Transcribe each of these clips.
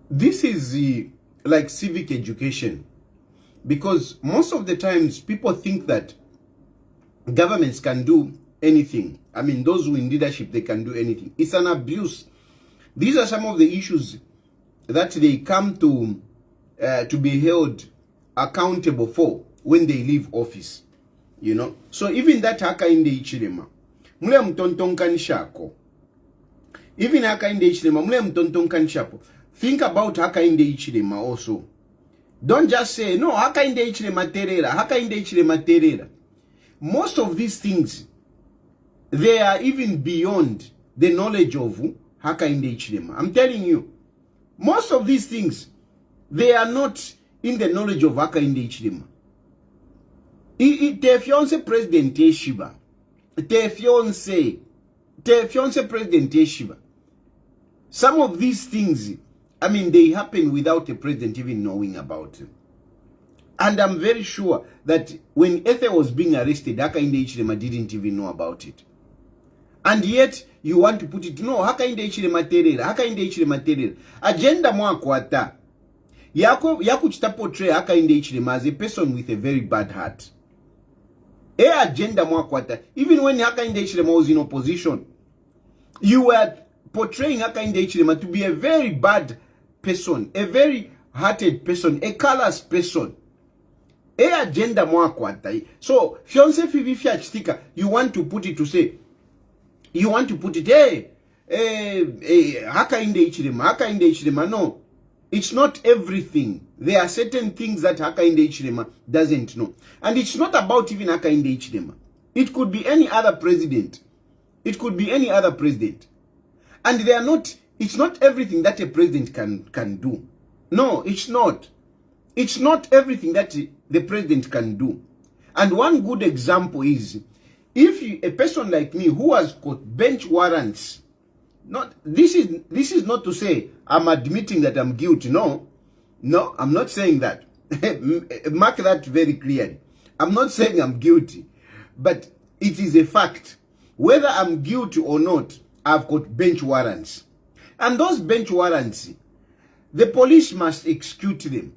this is like civic education, because most of the times people think that governments can do anything. I mean, those who in leadership, they can do anything. It's an abuse. These are some of the issues that they come to be held accountable for when they leave office, you know. So even that hakainde ichilema mule mtontonkanishako, even hakainde ichilema mule mtontonkanishako, think about hakainde ichilema also. Don't just say no hakainde ichilema terera, hakainde ichilema terera. Most of these things, they are even beyond the knowledge of hakainde ichilema. I'm telling you, most of these things, they are not in the knowledge of hakainde ichilema. Te fiancé president Shiba, te fiancé president Shiba. Some of these things, I mean, they happen without the president even knowing about it. And I'm very sure that when Ethel was being arrested, hakainde ichilema didn't even know about it. And yet you want to put it, no, hakainde ichilema terera, hakainde ichilema terera. Agenda mwako ata yako chita portray hakainde ichilema as a person with a very bad heart. Agenda mwakwata. Even when hakainde ichilema was in opposition, you were portraying hakainde ichilema to be a very bad person, a very hearted person, a callous person. Agenda mwakwata. So fiancé fivifia chitika, you want to put it to say, you want to put it, hakainde ichilema. No, it's not everything. There are certain things that hakainde ichilema doesn't know. And it's not about even hakainde ichilema. It could be any other president. It could be any other president. And they are not, it's not everything that a president can do. No, it's not. It's not everything that the president can do. And one good example is, if a person like me who has got bench warrants, this is not to say I'm admitting that I'm guilty. No, I'm not saying that. Mark that very clearly. I'm not saying I'm guilty, but it is a fact. Whether I'm guilty or not, I've got bench warrants. And those bench warrants, the police must execute them.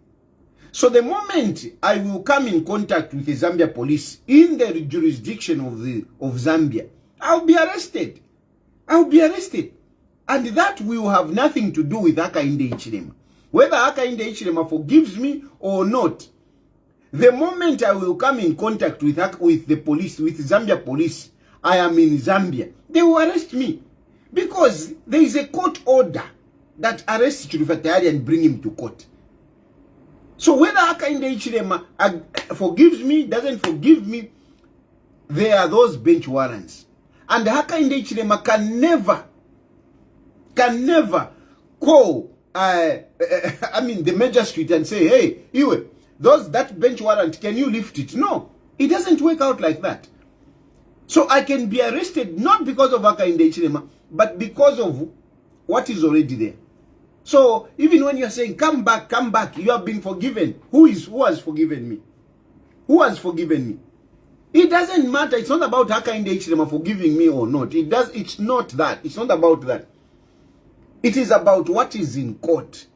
So the moment I will come in contact with the Zambia police in the jurisdiction of Zambia, I'll be arrested. And that will have nothing to do with hakainde ichilema. Whether hakainde ichilema forgives me or not, the moment I will come in contact with the police, with Zambia police, I am in Zambia, they will arrest me. Because there is a court order that arrests Chilufya Tayali and bring him to court. So whether hakainde ichilema forgives me, doesn't forgive me, there are those bench warrants. And hakainde ichilema can never call the magistrate and say, hey, Iwe, that bench warrant, can you lift it? No, it doesn't work out like that. So I can be arrested not because of hakainde ichilema, but because of what is already there. So even when you are saying come back, you have been forgiven. Who has forgiven me? Who has forgiven me? It doesn't matter. It's not about hakainde ichilema forgiving me or not. It's not that. It's not about that. It is about what is in court.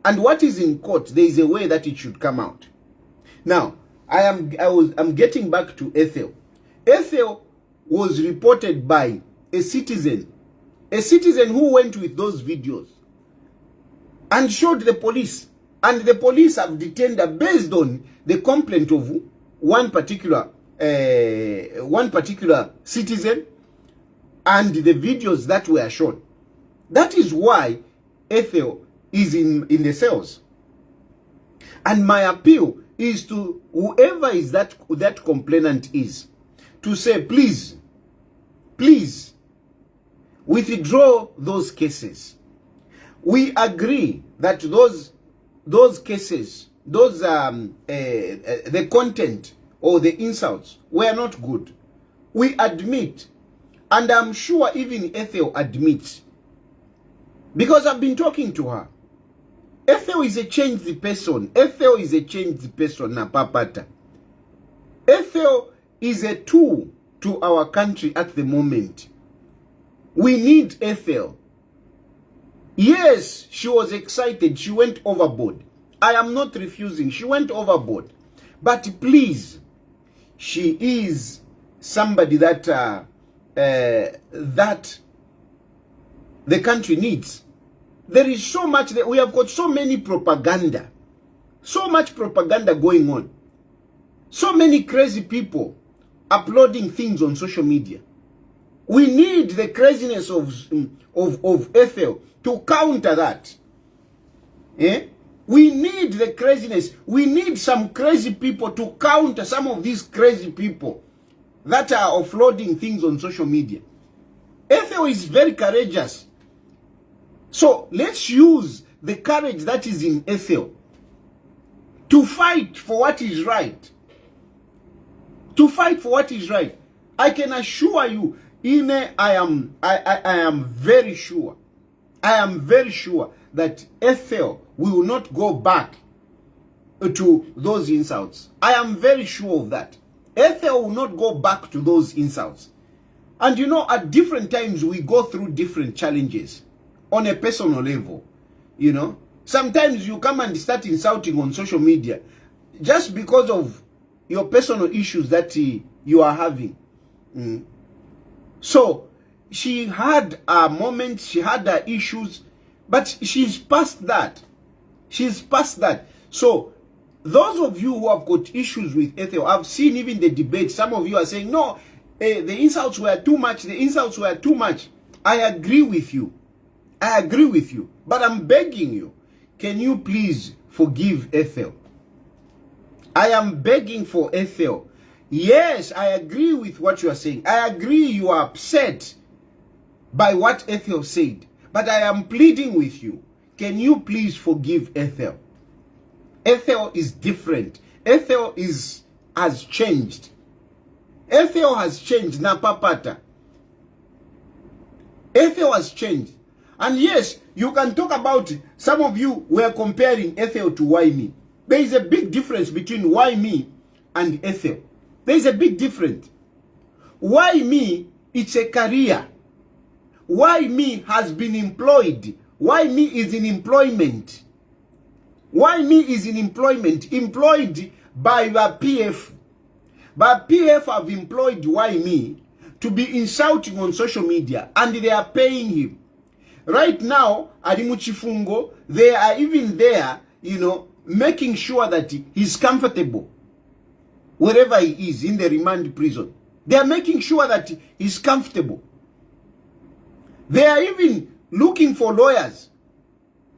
And what is in court, there is a way that it should come out. Now, I'm getting back to Ethel. Ethel was reported by a citizen who went with those videos and showed the police. And the police have detained her based on the complaint of one particular citizen and the videos that were shown. That is why Ethel is in the cells. And my appeal is to whoever is that complainant is, to say, please, withdraw those cases. We agree that those cases, the content or the insults were not good. We admit, and I'm sure even Ethel admits, because I've been talking to her. Ethel is a changed person. Ethel is a changed person na papata. Ethel is a tool to our country at the moment. We need Ethel. Yes, she was excited. She went overboard. I am not refusing. She went overboard. But please, she is somebody that that the country needs. There is so much that we have got so many propaganda. So much propaganda going on. So many crazy people uploading things on social media. We need the craziness of Ethel to counter that. Eh? We need the craziness. We need some crazy people to counter some of these crazy people that are offloading things on social media. Ethel is very courageous. So let's use the courage that is in Ethel to fight for what is right. To fight for what is right. I can assure you, Ine, I am very sure. I am very sure that Ethel will not go back to those insults. I am very sure of that. Ethel will not go back to those insults. And you know, at different times we go through different challenges on a personal level. You know, sometimes you come and start insulting on social media just because of your personal issues that you are having. So she had a moment, she had her issues, but she's past that. She's past that. So those of you who have got issues with Ethel, I've seen even the debate, some of you are saying, no, the insults were too much, the insults were too much. I agree with you. I agree with you. But I'm begging you, can you please forgive Ethel? I am begging for Ethel. Yes, I agree with what you are saying. I agree you are upset by what Ethel said. But I am pleading with you. Can you please forgive Ethel? Ethel is different. Ethel has changed. Ethel has changed. Napapata. Ethel has changed. And yes, you can talk about, some of you were comparing Ethel to Why Me. There is a big difference between Why Me and Ethel. There is a big difference. Why Me, it's a career. Why Me has been employed. Why Me is in employment. Why Me is in employment. Employed by the PF. But PF have employed Why Me to be insulting on social media. And they are paying him. Right now, Adimuchifungo, they are even there, you know, making sure that he's comfortable wherever he is in the remand prison. They are making sure that he's comfortable. They are even looking for lawyers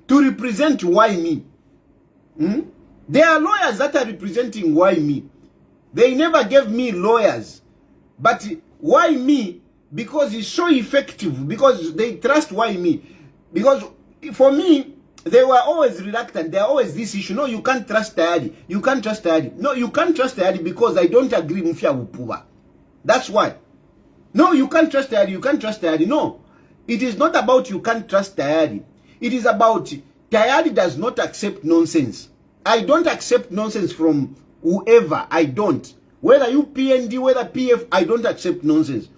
to represent Why Me. There are lawyers that are representing Why Me. They never gave me lawyers. But Why Me, because it's so effective, because they trust Why Me. Because for me, they were always reluctant. They are always this issue. No, you can't trust Tayali. You can't trust Tayali. No, you can't trust Tayali because I don't agree with Mufia. That's why. No, you can't trust Tayali. You can't trust Tayali. No. It is not about you can't trust Tayali. It is about Tayali does not accept nonsense. I don't accept nonsense from whoever. I don't. Whether you PND, whether PF, I don't accept nonsense.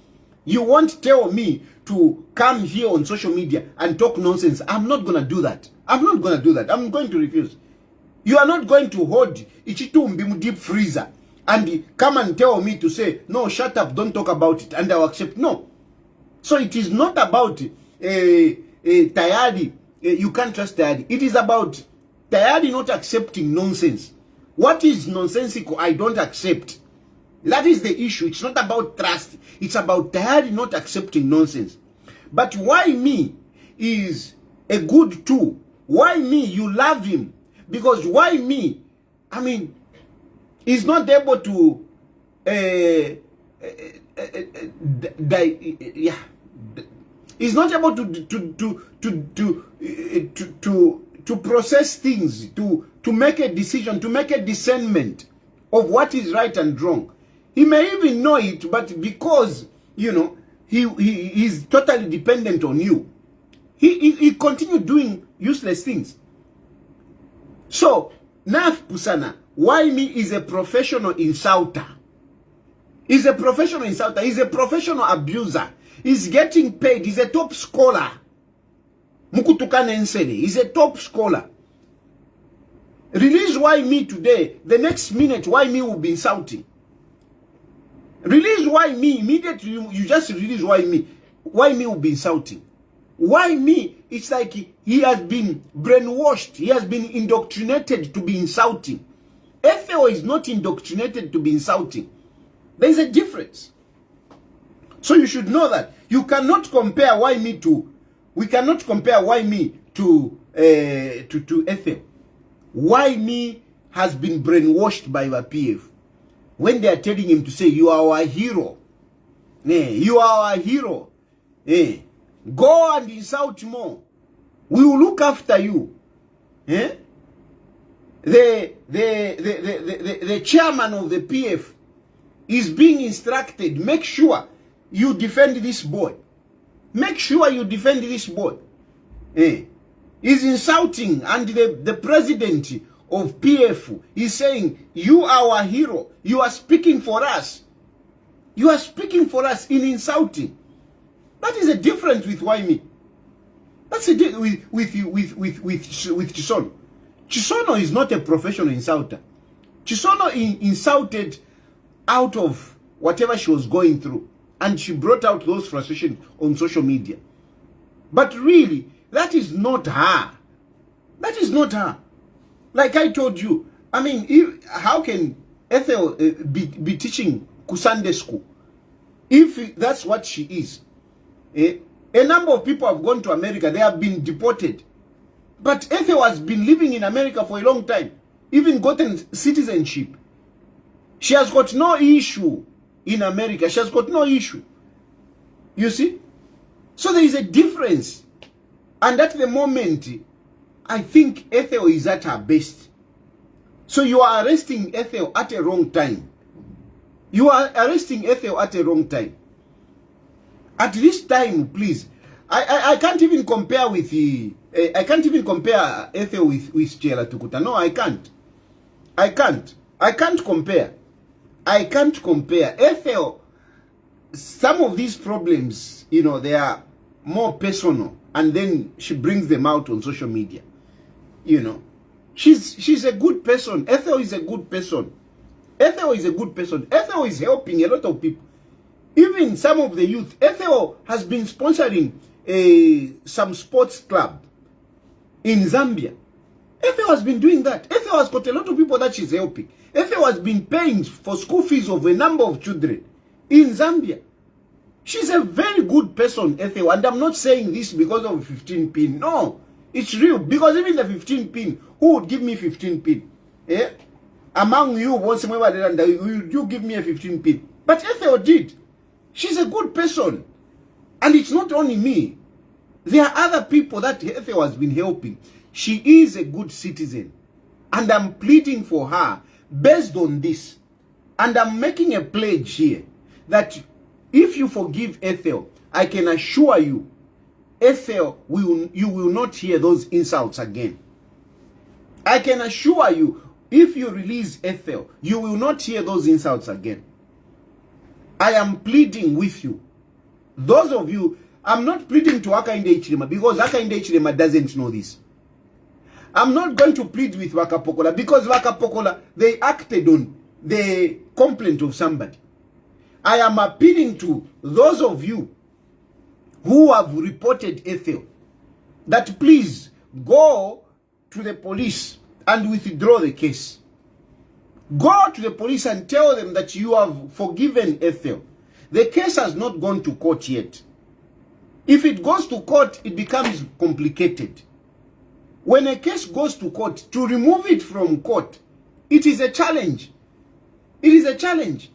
You won't tell me to come here on social media and talk nonsense. I'm not going to do that. I'm not going to do that. I'm going to refuse. You are not going to hold Ichitumbi deep freezer and come and tell me to say, no, shut up, don't talk about it, and I'll accept. No. So it is not about Tayali. You can't trust Tayali. It is about Tayali not accepting nonsense. What is nonsensical, I don't accept. That is the issue. It's not about trust. It's about Tayali not accepting nonsense. But Why Me is a good tool. Why Me, you love him. Because Why Me, I mean, is not able to he's not able to process things, to make a decision, to make a discernment of what is right and wrong. He may even know it, but because, you know, he's totally dependent on you, he continue doing useless things. So, Naf Pusana, Why Me is a professional insulter. He's a professional insulter. He's a professional abuser. He's getting paid. He's a top scholar. Mukutukana Ensele. He's a top scholar. Release why me today. The next minute, why me will be insulting. Release why me. Immediately, you just release why me. Why me will be insulting. Why me? It's like he has been brainwashed. He has been indoctrinated to be insulting. Ethel is not indoctrinated to be insulting. There is a difference. So you should know that. You cannot compare why me to... We cannot compare why me to Ethel. Why me has been brainwashed by the PF. When they are telling him to say, you are our hero. You are our hero. Go and insult more. We will look after you. The chairman of the PF is being instructed, make sure you defend this boy. Make sure you defend this boy. He's insulting, and the president of PF is saying, you are our hero. You are speaking for us. You are speaking for us in insulting. That is a difference with why me. That's a difference with Chisono. Chisono is not a professional insulter. Chisono insulted out of whatever she was going through. And she brought out those frustrations on social media. But really, that is not her. That is not her. Like I told you, I mean, how can Ethel be teaching Sunday school if that's what she is? A number of people have gone to America. They have been deported. But Ethel has been living in America for a long time. Even gotten citizenship. She has got no issue in America. She has got no issue. You see? So there is a difference. And at the moment, I think Ethel is at her best. So you are arresting Ethel at a wrong time. You are arresting Ethel at a wrong time. At this time, please. I can't even compare with the... I can't even compare Ethel with Chela Tukuta. No, I can't. I can't compare. I can't compare. Ethel, some of these problems, you know, they are more personal. And then she brings them out on social media. You know. She's a good person. Ethel is a good person. Ethel is a good person. Ethel is helping a lot of people. Even some of the youth. Ethel has been sponsoring some sports club in Zambia. Ethel has been doing that. Ethel has got a lot of people that she's helping. Ethel has been paying for school fees of a number of children in Zambia. She's a very good person, Ethel. And I'm not saying this because of 15 pin. No, it's real. Because even the 15 pin, who would give me 15 pin? Yeah? Among you, once you give me a 15 pin. But Ethel did. She's a good person. And it's not only me. There are other people that Ethel has been helping. She is a good citizen. And I'm pleading for her based on this. And I'm making a pledge here that if you forgive Ethel, I can assure you, Ethel, you will not hear those insults again. I can assure you, if you release Ethel, you will not hear those insults again. I am pleading with you. Those of you, I'm not pleading to Hakainde Hichilema because Hakainde Hichilema doesn't know this. I'm not going to plead with Wakapokola because Wakapokola, they acted on the complaint of somebody. I am appealing to those of you who have reported Ethel that please go to the police and withdraw the case. Go to the police and tell them that you have forgiven Ethel. The case has not gone to court yet. If it goes to court, it becomes complicated. When a case goes to court, to remove it from court, it is a challenge. It is a challenge.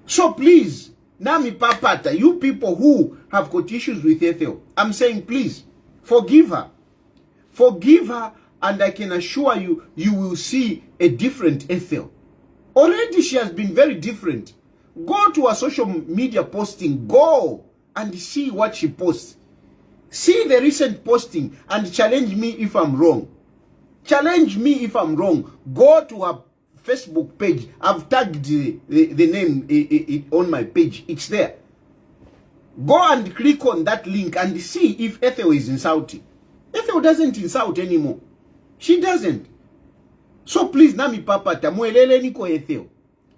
So please, Nami Papata, you people who have got issues with Ethel, I'm saying please, forgive her. Forgive her, and I can assure you, you will see a different Ethel. Already she has been very different. Go to her social media posting, go and see what she posts. See the recent posting and challenge me if I'm wrong. Challenge me if I'm wrong. Go to her Facebook page. I've tagged the name on my page. It's there. Go and click on that link and see if Ethel is insulting. Ethel doesn't insult anymore. She doesn't. So please, nami papata, muelele niko Ethel.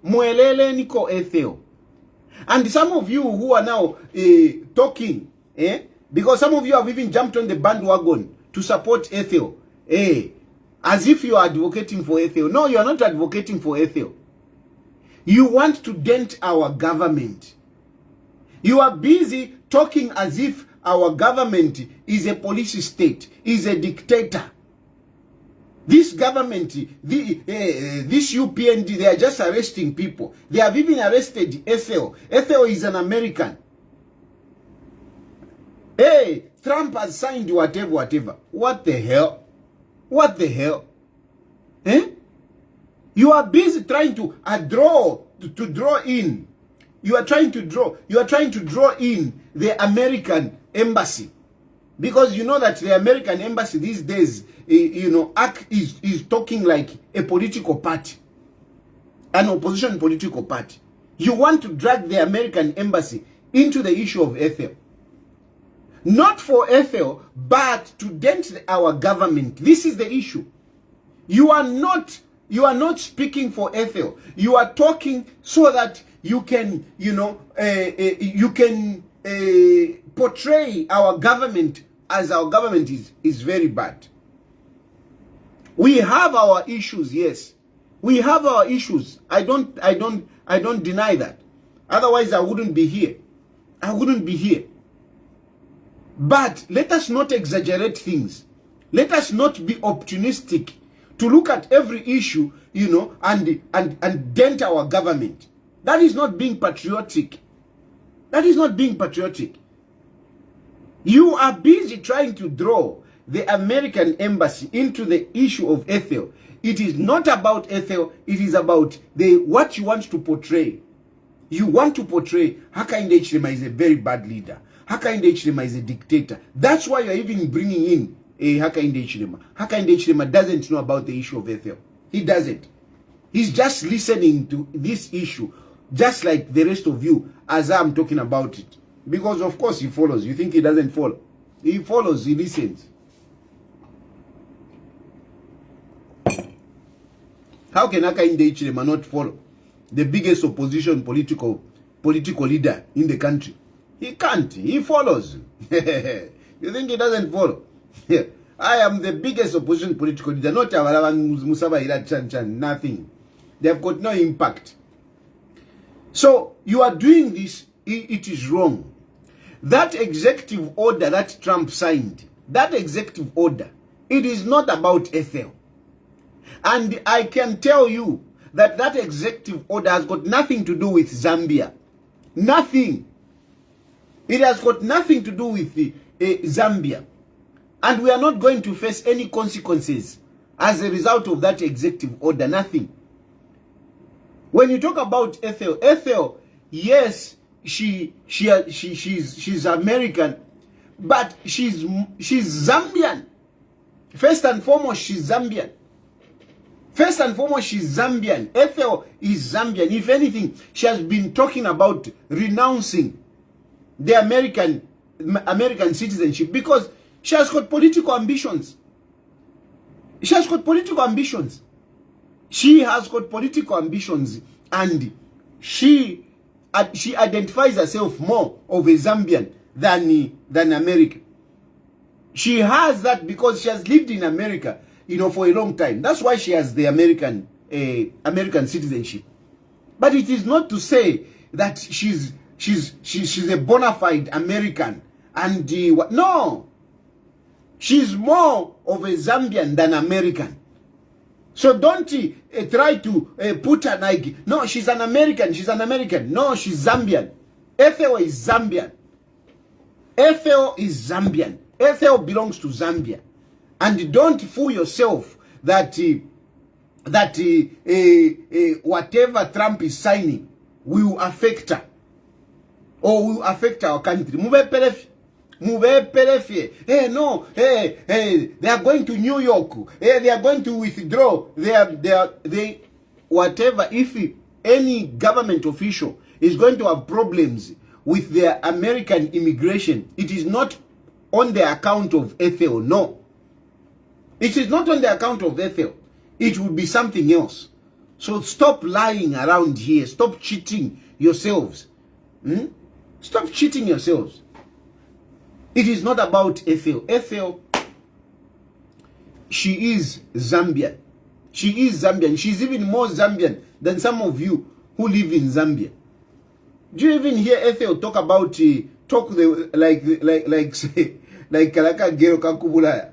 Muelele niko Ethel. And some of you who are now talking, because some of you have even jumped on the bandwagon to support Ethel, as if you are advocating for Ethel. No, you are not advocating for Ethel. You want to dent our government. You are busy talking as if our government is a police state, is a dictator. This government, this UPND, they are just arresting people. They have even arrested Ethel. Ethel is an American. Hey, Trump has signed whatever. What the hell? What the hell? You are busy trying to draw in. You are trying to draw in the American embassy. Because you know that the American embassy these days, is talking like a political party. An opposition political party. You want to drag the American embassy into the issue of Ethel. Not for Ethel, but to dent our government. This is the issue. You are not speaking for Ethel. You are talking so that you can, portray our government as our government is very bad. We have our issues, yes. We have our issues. I don't deny that. Otherwise, I wouldn't be here. I wouldn't be here. But let us not exaggerate things. Let us not be opportunistic to look at every issue, and dent our government. That is not being patriotic. That is not being patriotic. You are busy trying to draw the American embassy into the issue of Ethel. It is not about Ethel. It is about what you want to portray. You want to portray Hakainde Hichilema is a very bad leader. Hakainde Hichilema is a dictator. That's why you're even bringing in Hakainde Hichilema. Hakainde Hichilema doesn't know about the issue of Ethel. He doesn't. He's just listening to this issue, just like the rest of you, as I'm talking about it. Because of course he follows. You think he doesn't follow? He follows, he listens. How can Hakainde Hichilema not follow the biggest opposition political leader in the country? He can't. He follows. You think he doesn't follow? I am the biggest opposition political leader. Not Musaba Ira Chan Chan. Nothing. They have got no impact. So you are doing this. It is wrong. That executive order that Trump signed, that executive order, it is not about Ethel. And I can tell you that that executive order has got nothing to do with Zambia. Nothing. It has got nothing to do with Zambia. And we are not going to face any consequences as a result of that executive order. Nothing. When you talk about Ethel, yes, she's American, but she's Zambian. First and foremost, she's Zambian. First and foremost, she's Zambian. Ethel is Zambian. If anything, she has been talking about renouncing the American citizenship because she has got political ambitions. She has got political ambitions. She has got political ambitions, and she identifies herself more of a Zambian than American. She has that because she has lived in America, for a long time. That's why she has the American citizenship. But it is not to say that she's a bona fide American and no. She's more of a Zambian than American. So don't try to put her like, no, she's an American, she's an American. No, she's Zambian. Ethel is Zambian. Ethel is Zambian. Ethel belongs to Zambia. And don't fool yourself that whatever Trump is signing will affect her or will affect our country. Hey, no, hey, they are going to New York. Hey, they are going to withdraw. They whatever. If any government official is going to have problems with their American immigration, it is not on the account of Ethel. No. It is not on the account of Ethel. It would be something else. So stop lying around here. Stop cheating yourselves. Stop cheating yourselves. It is not about Ethel. Ethel, she is Zambian. She is Zambian. She's even more Zambian than some of you who live in Zambia. Do you even hear Ethel talk about like kalaka gero kakubula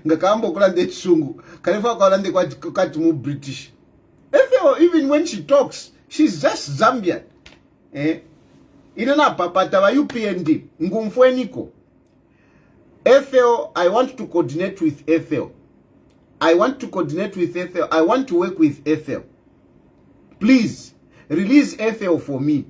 ngakambo kulande tsungu kalefa kalande kwati mu British. Ethel, even when she talks, she's just Zambian. Inana papata wa UPND ngumfweniko. Ethel, I want to coordinate with Ethel. I want to coordinate with Ethel. I want to work with Ethel. Please, release Ethel for me.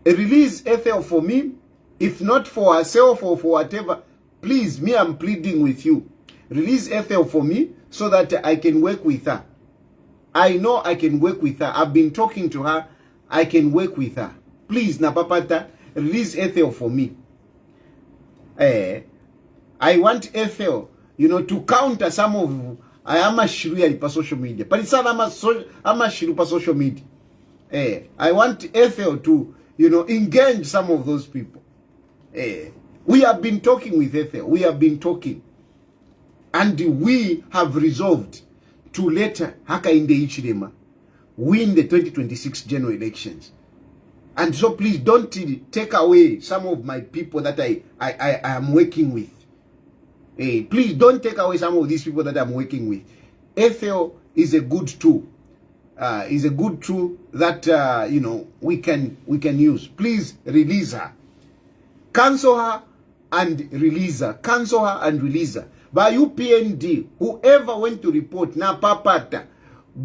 Release Ethel for me. If not for herself or for whatever, please, me, I'm pleading with you. Release Ethel for me so that I can work with her. I know I can work with her. I've been talking to her. I can work with her. Please, Napapata, release Ethel for me. I want Ethel, to counter some of I am a shiru pa social media. But it's not I'm a shiru pa social media. I want Ethel to, engage some of those people. We have been talking with Ethel. We have been talking. And we have resolved to let Hakainde Hichilema win the 2026 general elections. And so please don't take away some of my people that I am working with. Please don't take away some of these people that I'm working with. Ethel is a good tool. Is a good tool that we can use. Please release her. Cancel her and release her. Cancel her and release her. By UPND, whoever went to report, na papata,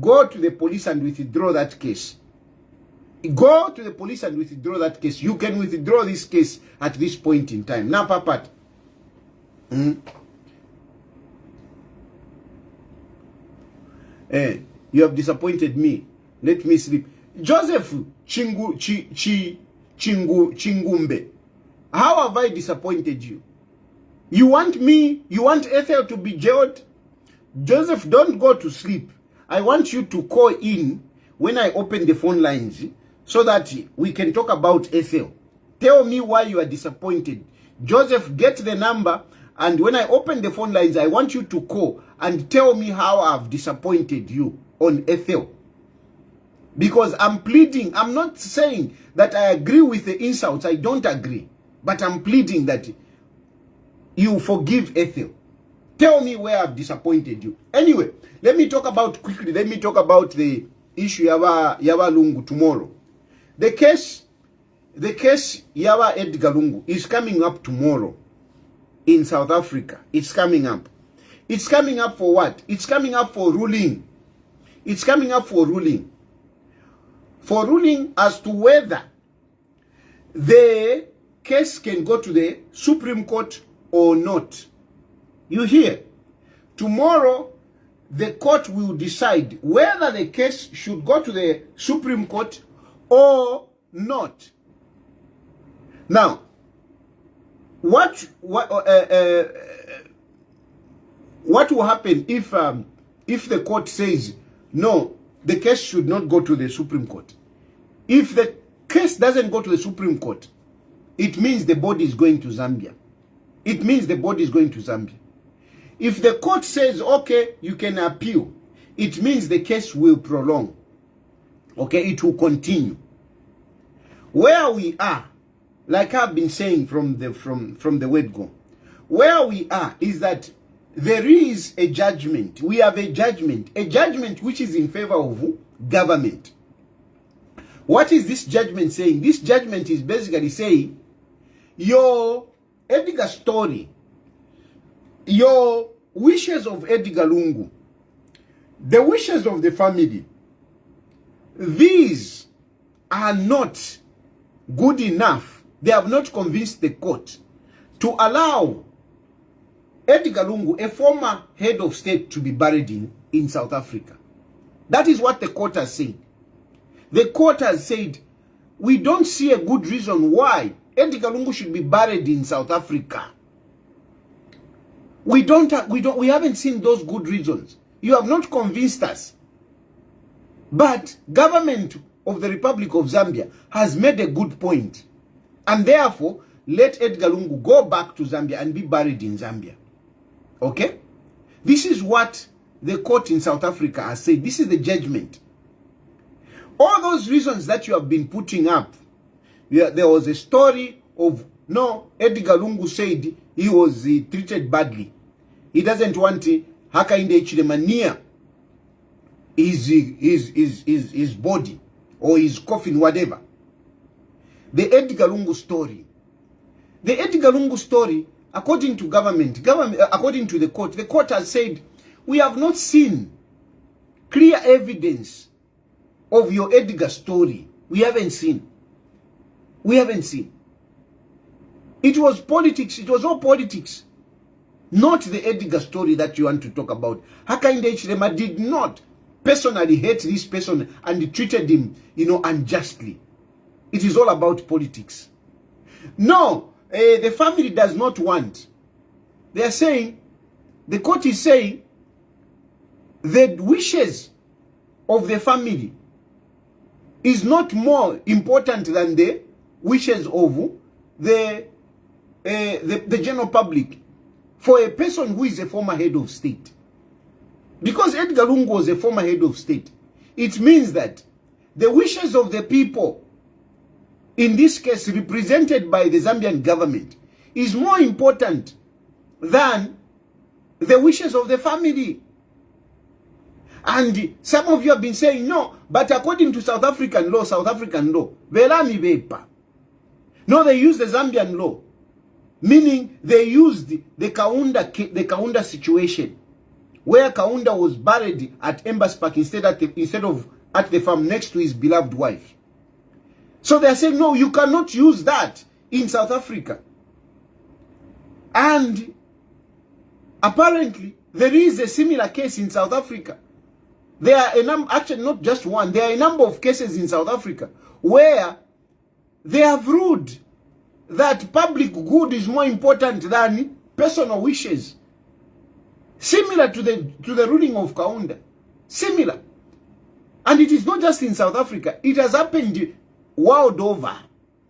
go to the police and withdraw that case. Go to the police and withdraw that case. You can withdraw this case at this point in time. Na papata. You have disappointed me. Let me sleep. Joseph Chingumbe. How have I disappointed you? You want Ethel to be jailed? Joseph, don't go to sleep. I want you to call in when I open the phone lines so that we can talk about Ethel. Tell me why you are disappointed. Joseph, get the number, and when I open the phone lines, I want you to call and tell me how I've disappointed you on Ethel. Because I'm pleading. I'm not saying that I agree with the insults. I don't agree. But I'm pleading that you forgive Ethel. Tell me where I've disappointed you. Anyway, let me talk about the issue Yaba Lungu tomorrow. The case Yaba Edgar Lungu is coming up tomorrow in South Africa. It's coming up. It's coming up for what? It's coming up for ruling. It's coming up for ruling. For ruling as to whether the case can go to the Supreme Court or not. You hear? Tomorrow, the court will decide whether the case should go to the Supreme Court or not. Now, what will happen if the court says no, the case should not go to the Supreme Court? If the case doesn't go to the Supreme Court, it means the body is going to Zambia. It means the body is going to Zambia. If the court says, okay, you can appeal, it means the case will prolong. Okay, it will continue. Where we are, like I've been saying from the word go, where we are is that there is a judgment. We have a judgment which is in favor of government. What is this judgment saying? This judgment is basically saying, your Edgar story, your wishes of Edgar Lungu, the wishes of the family, these are not good enough. They have not convinced the court to allow Edgar Lungu, a former head of state, to be buried in South Africa. That is what the court has said. The court has said, we don't see a good reason why Edgar Lungu should be buried in South Africa. We haven't seen those good reasons. You have not convinced us. But government of the Republic of Zambia has made a good point. And therefore, let Edgar Lungu go back to Zambia and be buried in Zambia. Okay? This is what the court in South Africa has said. This is the judgment. All those reasons that you have been putting up, there was a story of, no, Edgar Lungu said he was treated badly. He doesn't want Hakainde Hichilema near his body or his coffin, whatever. The Edgar Lungu story. The Edgar Lungu story, according to according to the court has said, we have not seen clear evidence of your Edgar story. We haven't seen. We haven't seen. It was politics. It was all politics. Not the Edgar story that you want to talk about. Hakainde Hichilema did not personally hate this person and treated him, unjustly. It is all about politics. No, the family does not want. They are saying, the court is saying, the wishes of the family is not more important than the wishes of the general public for a person who is a former head of state. Because Edgar Lungu was a former head of state, it means that the wishes of the people, in this case represented by the Zambian government, is more important than the wishes of the family. And some of you have been saying, no, but according to South African law, velami bepa. No, they use the Zambian law, meaning they used the Kaunda situation, where Kaunda was buried at Embassy Park instead of at the farm next to his beloved wife. So they are saying, no, you cannot use that in South Africa. And apparently, there is a similar case in South Africa. There are a number, actually not just one, there are a number of cases in South Africa where they have ruled that public good is more important than personal wishes. Similar to the ruling of Kaunda. Similar. And it is not just in South Africa. It has happened world over.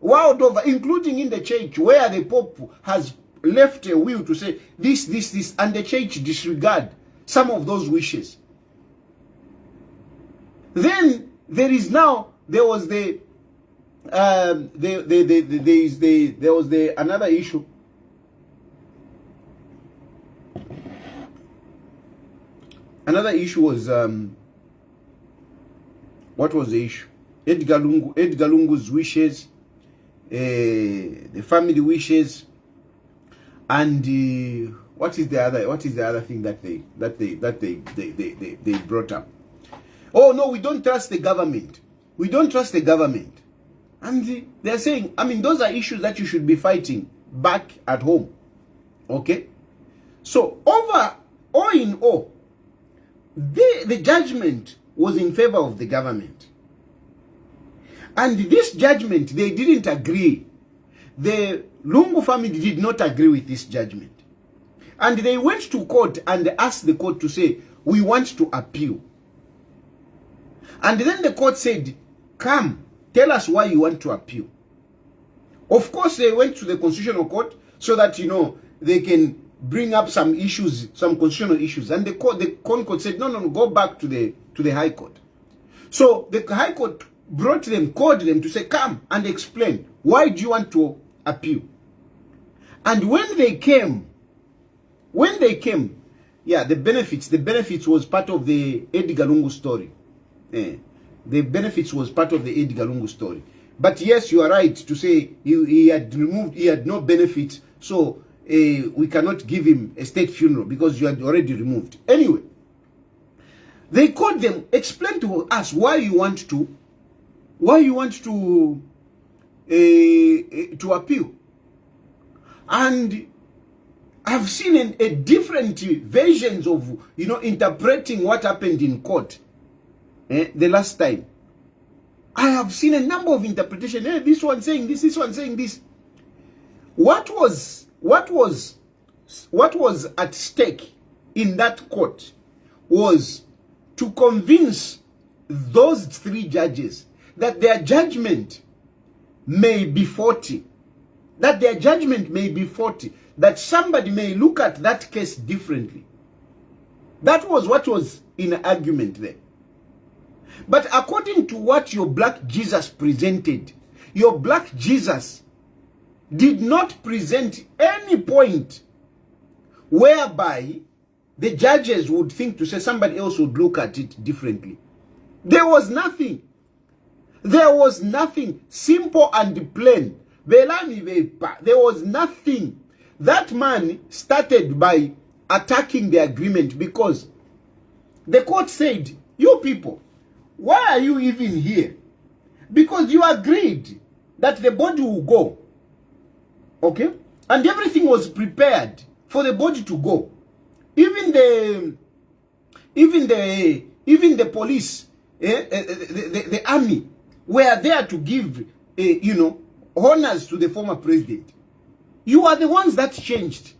World over, including in the church, where the Pope has left a will to say this, and the church disregard some of those wishes. Then there was another issue. Another issue was what was the issue? Edgar Lungu's wishes, the family wishes, and what is the other thing that they brought up? Oh no, we don't trust the government. We don't trust the government. And they're saying, I mean, those are issues that you should be fighting back at home. Okay? So, all in all, the judgment was in favor of the government. And this judgment, they didn't agree. The Lungu family did not agree with this judgment. And they went to court and asked the court to say, we want to appeal. And then the court said, come, tell us why you want to appeal. Of course, they went to the Constitutional Court so that, they can bring up some issues, some constitutional issues. And the court said, no, go back to the High Court. So the High Court called them to say, come and explain, why do you want to appeal? And when they came, yeah, the benefits was part of the Edgar Lungu story. The benefits was part of the Edgar Lungu story. But yes, you are right to say he had no benefits, so we cannot give him a state funeral because you had already removed. Anyway, they called them, explain to us why you want to appeal. And I've seen a different versions of interpreting what happened in court the last time. I have seen a number of interpretations. Hey, this one saying this one saying this. What was at stake in that court was to convince those 3 judges that their judgment may be faulty. That their judgment may be faulty. That somebody may look at that case differently. That was what was in argument there. But according to what your black Jesus presented, your black Jesus did not present any point whereby the judges would think to say somebody else would look at it differently. There was nothing. There was nothing. Simple and plain. There was nothing. That man started by attacking the agreement because the court said, you people, why are you even here? Because you agreed that the body will go. Okay? And everything was prepared for the body to go. Even the police, the army were there to give, honors to the former president. You are the ones that changed.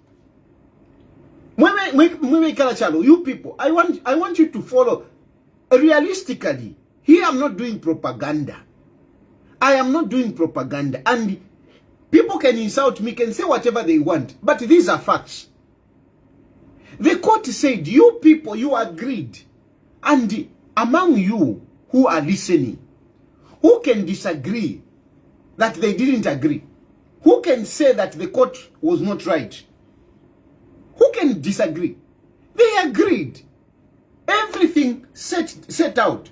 You people, I want you to follow realistically. Here I'm not doing propaganda. I am not doing propaganda. And people can insult me, can say whatever they want. But these are facts. The court said, you people, you agreed. And among you who are listening, who can disagree that they didn't agree? Who can say that the court was not right? Who can disagree? They agreed. Everything set out.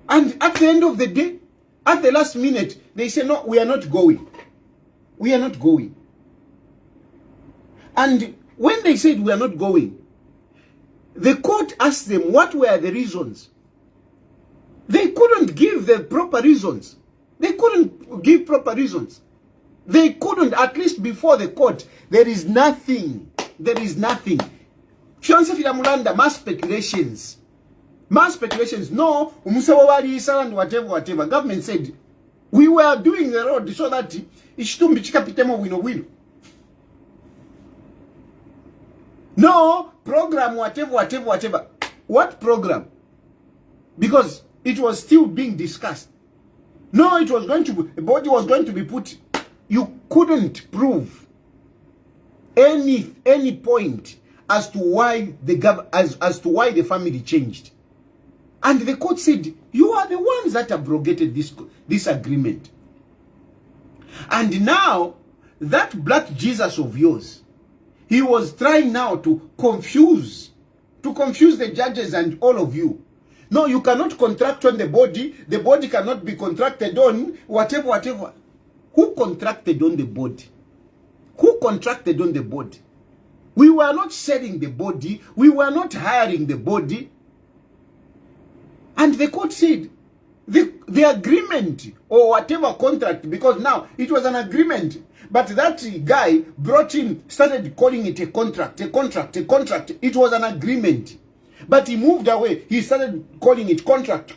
And at the end of the day, at the last minute, they say, no, we are not going. We are not going. And when they said we are not going, the court asked them what were the reasons. They couldn't give the proper reasons. They couldn't give proper reasons. They couldn't, at least before the court. There is nothing. There is nothing. Fiancé Filamulanda, mass speculations. Mass speculations. No, and whatever. Government said, we were doing the road so that wino. No, program, whatever. What program? Because it was still being discussed. No, it was going to be, the body was going to be put. You couldn't prove any point as to why as to why the family changed. And the court said, you are the ones that abrogated this agreement. And now, that black Jesus of yours, he was trying now to confuse the judges and all of you. No, you cannot contract on the body cannot be contracted on, whatever. Who contracted on the body? Who contracted on the body? We were not selling the body, we were not hiring the body. And the court said, the agreement or whatever contract, because now it was an agreement, but that guy brought in, started calling it a contract. It was an agreement. But he moved away. He started calling it contract.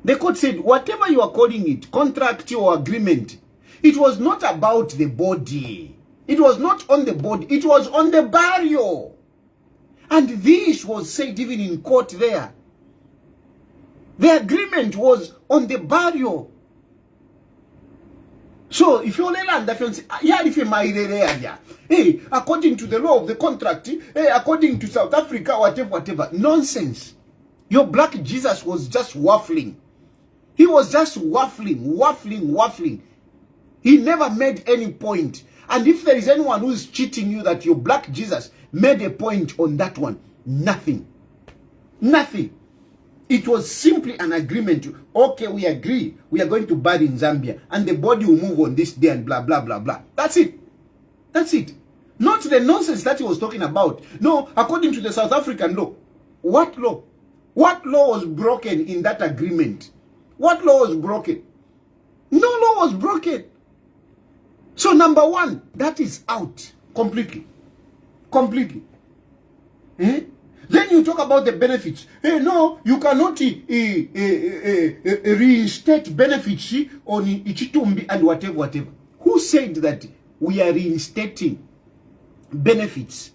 The court said, whatever you are calling it, contract or agreement, it was not about the body. It was not on the body. It was on the burial. And this was said even in court there. The agreement was on the burial. So if you hey, according to the law of the contract, hey, according to South Africa, whatever. Nonsense. Your black Jesus was just waffling. He was just waffling. He never made any point. And if there is anyone who is cheating you that your black Jesus made a point on that one, nothing. It was simply an agreement. Okay, we agree. We are going to bury in Zambia. And the body will move on this day and blah, blah, blah, blah. That's it. Not the nonsense that he was talking about. No, according to the South African law. What law? What law was broken in that agreement? What law was broken? No law was broken. So number one, that is out completely. Then you talk about the benefits. Hey, no, you cannot reinstate benefits on Ichitumbi and whatever. Who said that we are reinstating benefits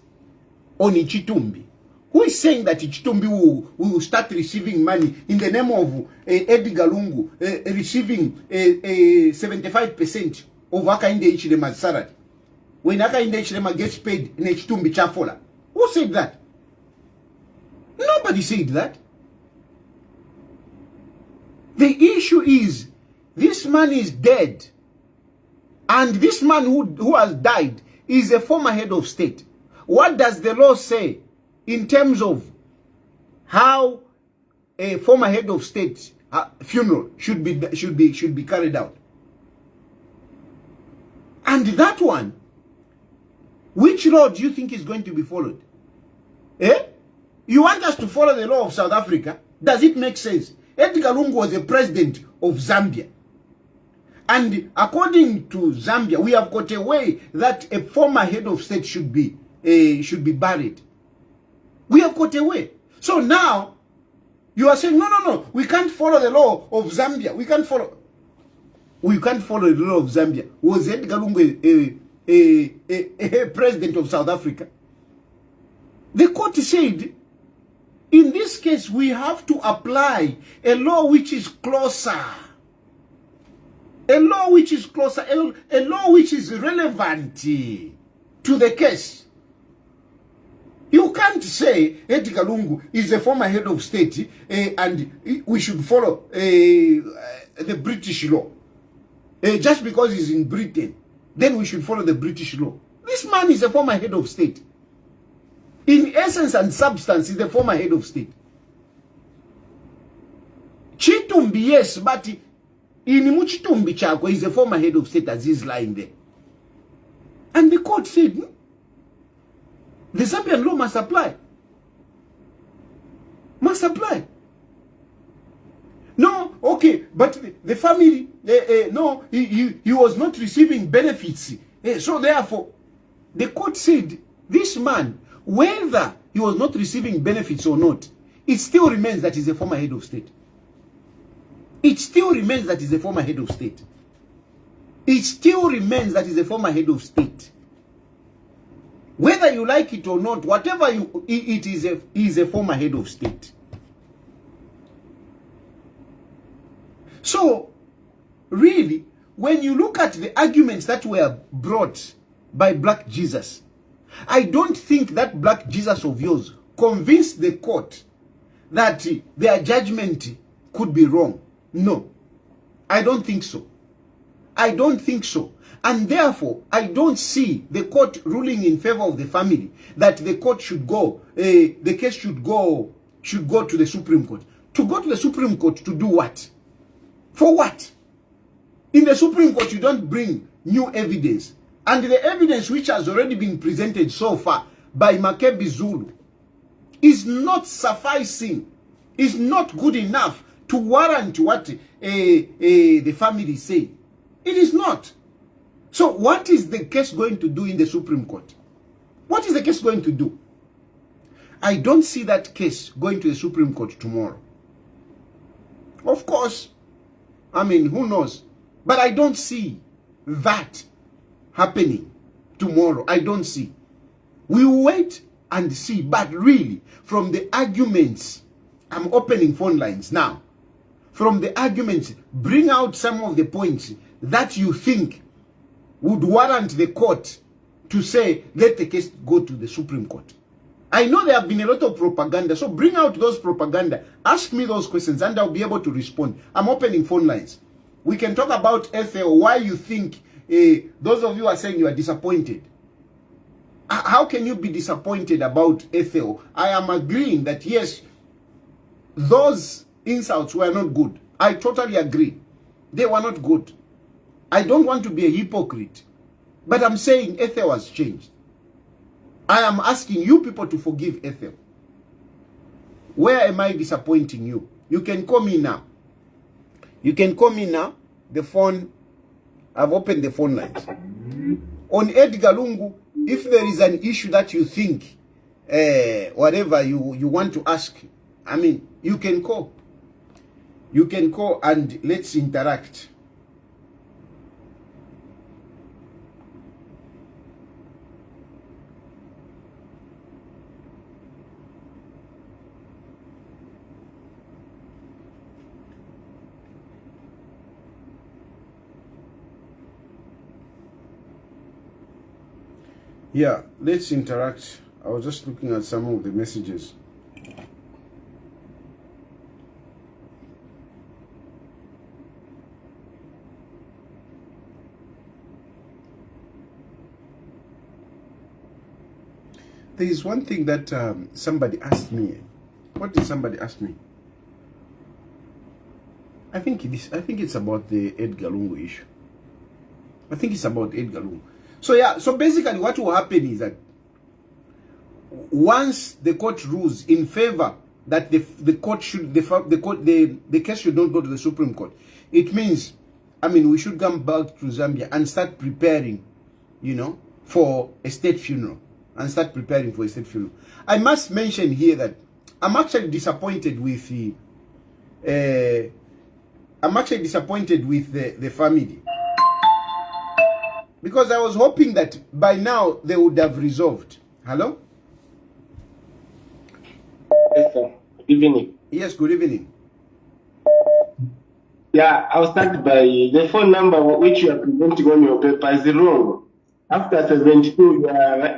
on Ichitumbi? Who is saying that Ichitumbi will start receiving money in the name of Edgar Lungu receiving 75% of Hakainde Hichilema's salary? When Hakainde Hichilema gets paid in Ichitumbi Chafola. Who said that? Nobody said that. The issue is, this man is dead. And this man who has died is a former head of state. What does the law say in terms of how a former head of state funeral should be carried out? And that one, which law do you think is going to be followed? Eh? You want us to follow the law of South Africa? Does it make sense? Edgar Lungu was the president of Zambia. And according to Zambia, we have got a way that a former head of state should be buried. We have got a way. So now, you are saying, no, we can't follow the law of Zambia. We can't follow the law of Zambia. Was Edgar Lungu a president of South Africa? The court said, in this case, we have to apply a law which is closer. A law which is closer, a law which is relevant to the case. You can't say Edgar Lungu is a former head of state and we should follow the British law. Just because he's in Britain, then we should follow the British law. This man is a former head of state. In essence and substance, he's the former head of state. Chitumbi, yes, but in Muchitumbi Chako, he's a former head of state as he's lying there. And the court said, the Zambian law must apply. Must apply. No, okay, but the family, no, he was not receiving benefits. So therefore, the court said, this man, whether he was not receiving benefits or not, it still remains that he's a former head of state. It still remains that he's a former head of state. It still remains that he's a former head of state. Whether you like it or not, whatever it is, he is a former head of state. So, really, when you look at the arguments that were brought by Black Jesus, I don't think that Black Jesus of yours convinced the court that their judgment could be wrong. No, I don't think so. I don't think so. And therefore, I don't see the court ruling in favor of the family that the court should go, the case should go to the Supreme Court. To go to the Supreme Court to do what? For what? In the Supreme Court, you don't bring new evidence. And the evidence which has already been presented so far by Makebi Zulu is not sufficing, is not good enough to warrant what the family say. It is not. So what is the case going to do in the Supreme Court? What is the case going to do? I don't see that case going to the Supreme Court tomorrow. Of course, I mean, who knows? But I don't see that happening tomorrow. I don't see. We will wait and see. But really, from the arguments, I'm opening phone lines now. From the arguments, bring out some of the points that you think would warrant the court to say, let the case go to the Supreme Court. I know there have been a lot of propaganda, so bring out those propaganda. Ask me those questions and I'll be able to respond. I'm opening phone lines. We can talk about Ethel, why you think, those of you are saying you are disappointed. How can you be disappointed about Ethel? I am agreeing that yes, those insults were not good. I totally agree. They were not good. I don't want to be a hypocrite. But I'm saying Ethel has changed. I am asking you people to forgive Ethel. Where am I disappointing you? You can call me now. You can call me now. The phone, I've opened the phone lines. On Edgar Lungu, if there is an issue that you think whatever you want to ask, I mean, you can call. You can call and let's interact. Yeah, let's interact. I was just looking at some of the messages. There is one thing that somebody asked me. What did somebody ask me? I think it's about the Edgar Lungu issue. I think it's about Edgar Lungu. So yeah, so basically what will happen is that once the court rules in favor that the case should not go to the Supreme Court, it means, I mean, we should come back to Zambia and start preparing, you know, for a state funeral. I must mention here that I'm actually disappointed with the the family, because I was hoping that by now they would have resolved. Hello? Yes, sir. Good evening. Yes, good evening. Yeah, I'll start by the phone number which you are presenting on your paper is wrong. After 72,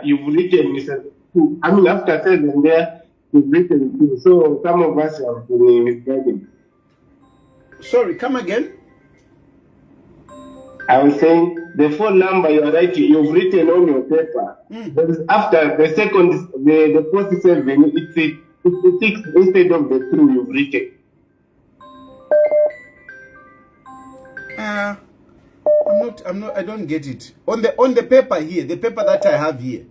you've written, I mean, after 7 there, you've written 2. So some of us have been misguided. Sorry, come again? I was saying the phone number you are writing, you've written on your paper. But after the second, the 47, it's the 6 instead of the 2 you've written. I don't get it. On the paper here, the paper that I have here.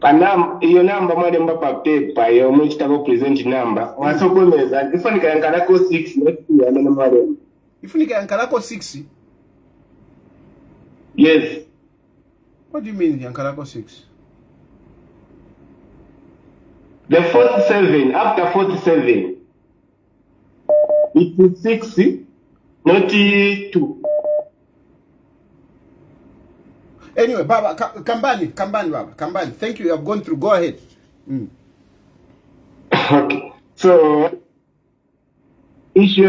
Your number madam pa paper, your much present number. Wasokomeza, if I can 6 next year, madam. If you can 6? Yes. What do you mean Yankarako 6? The 47, after 47, it is 6, not 2. Anyway, Baba, Kambani, Baba, Kambani. Thank you, you have gone through. Go ahead. Okay. So, issue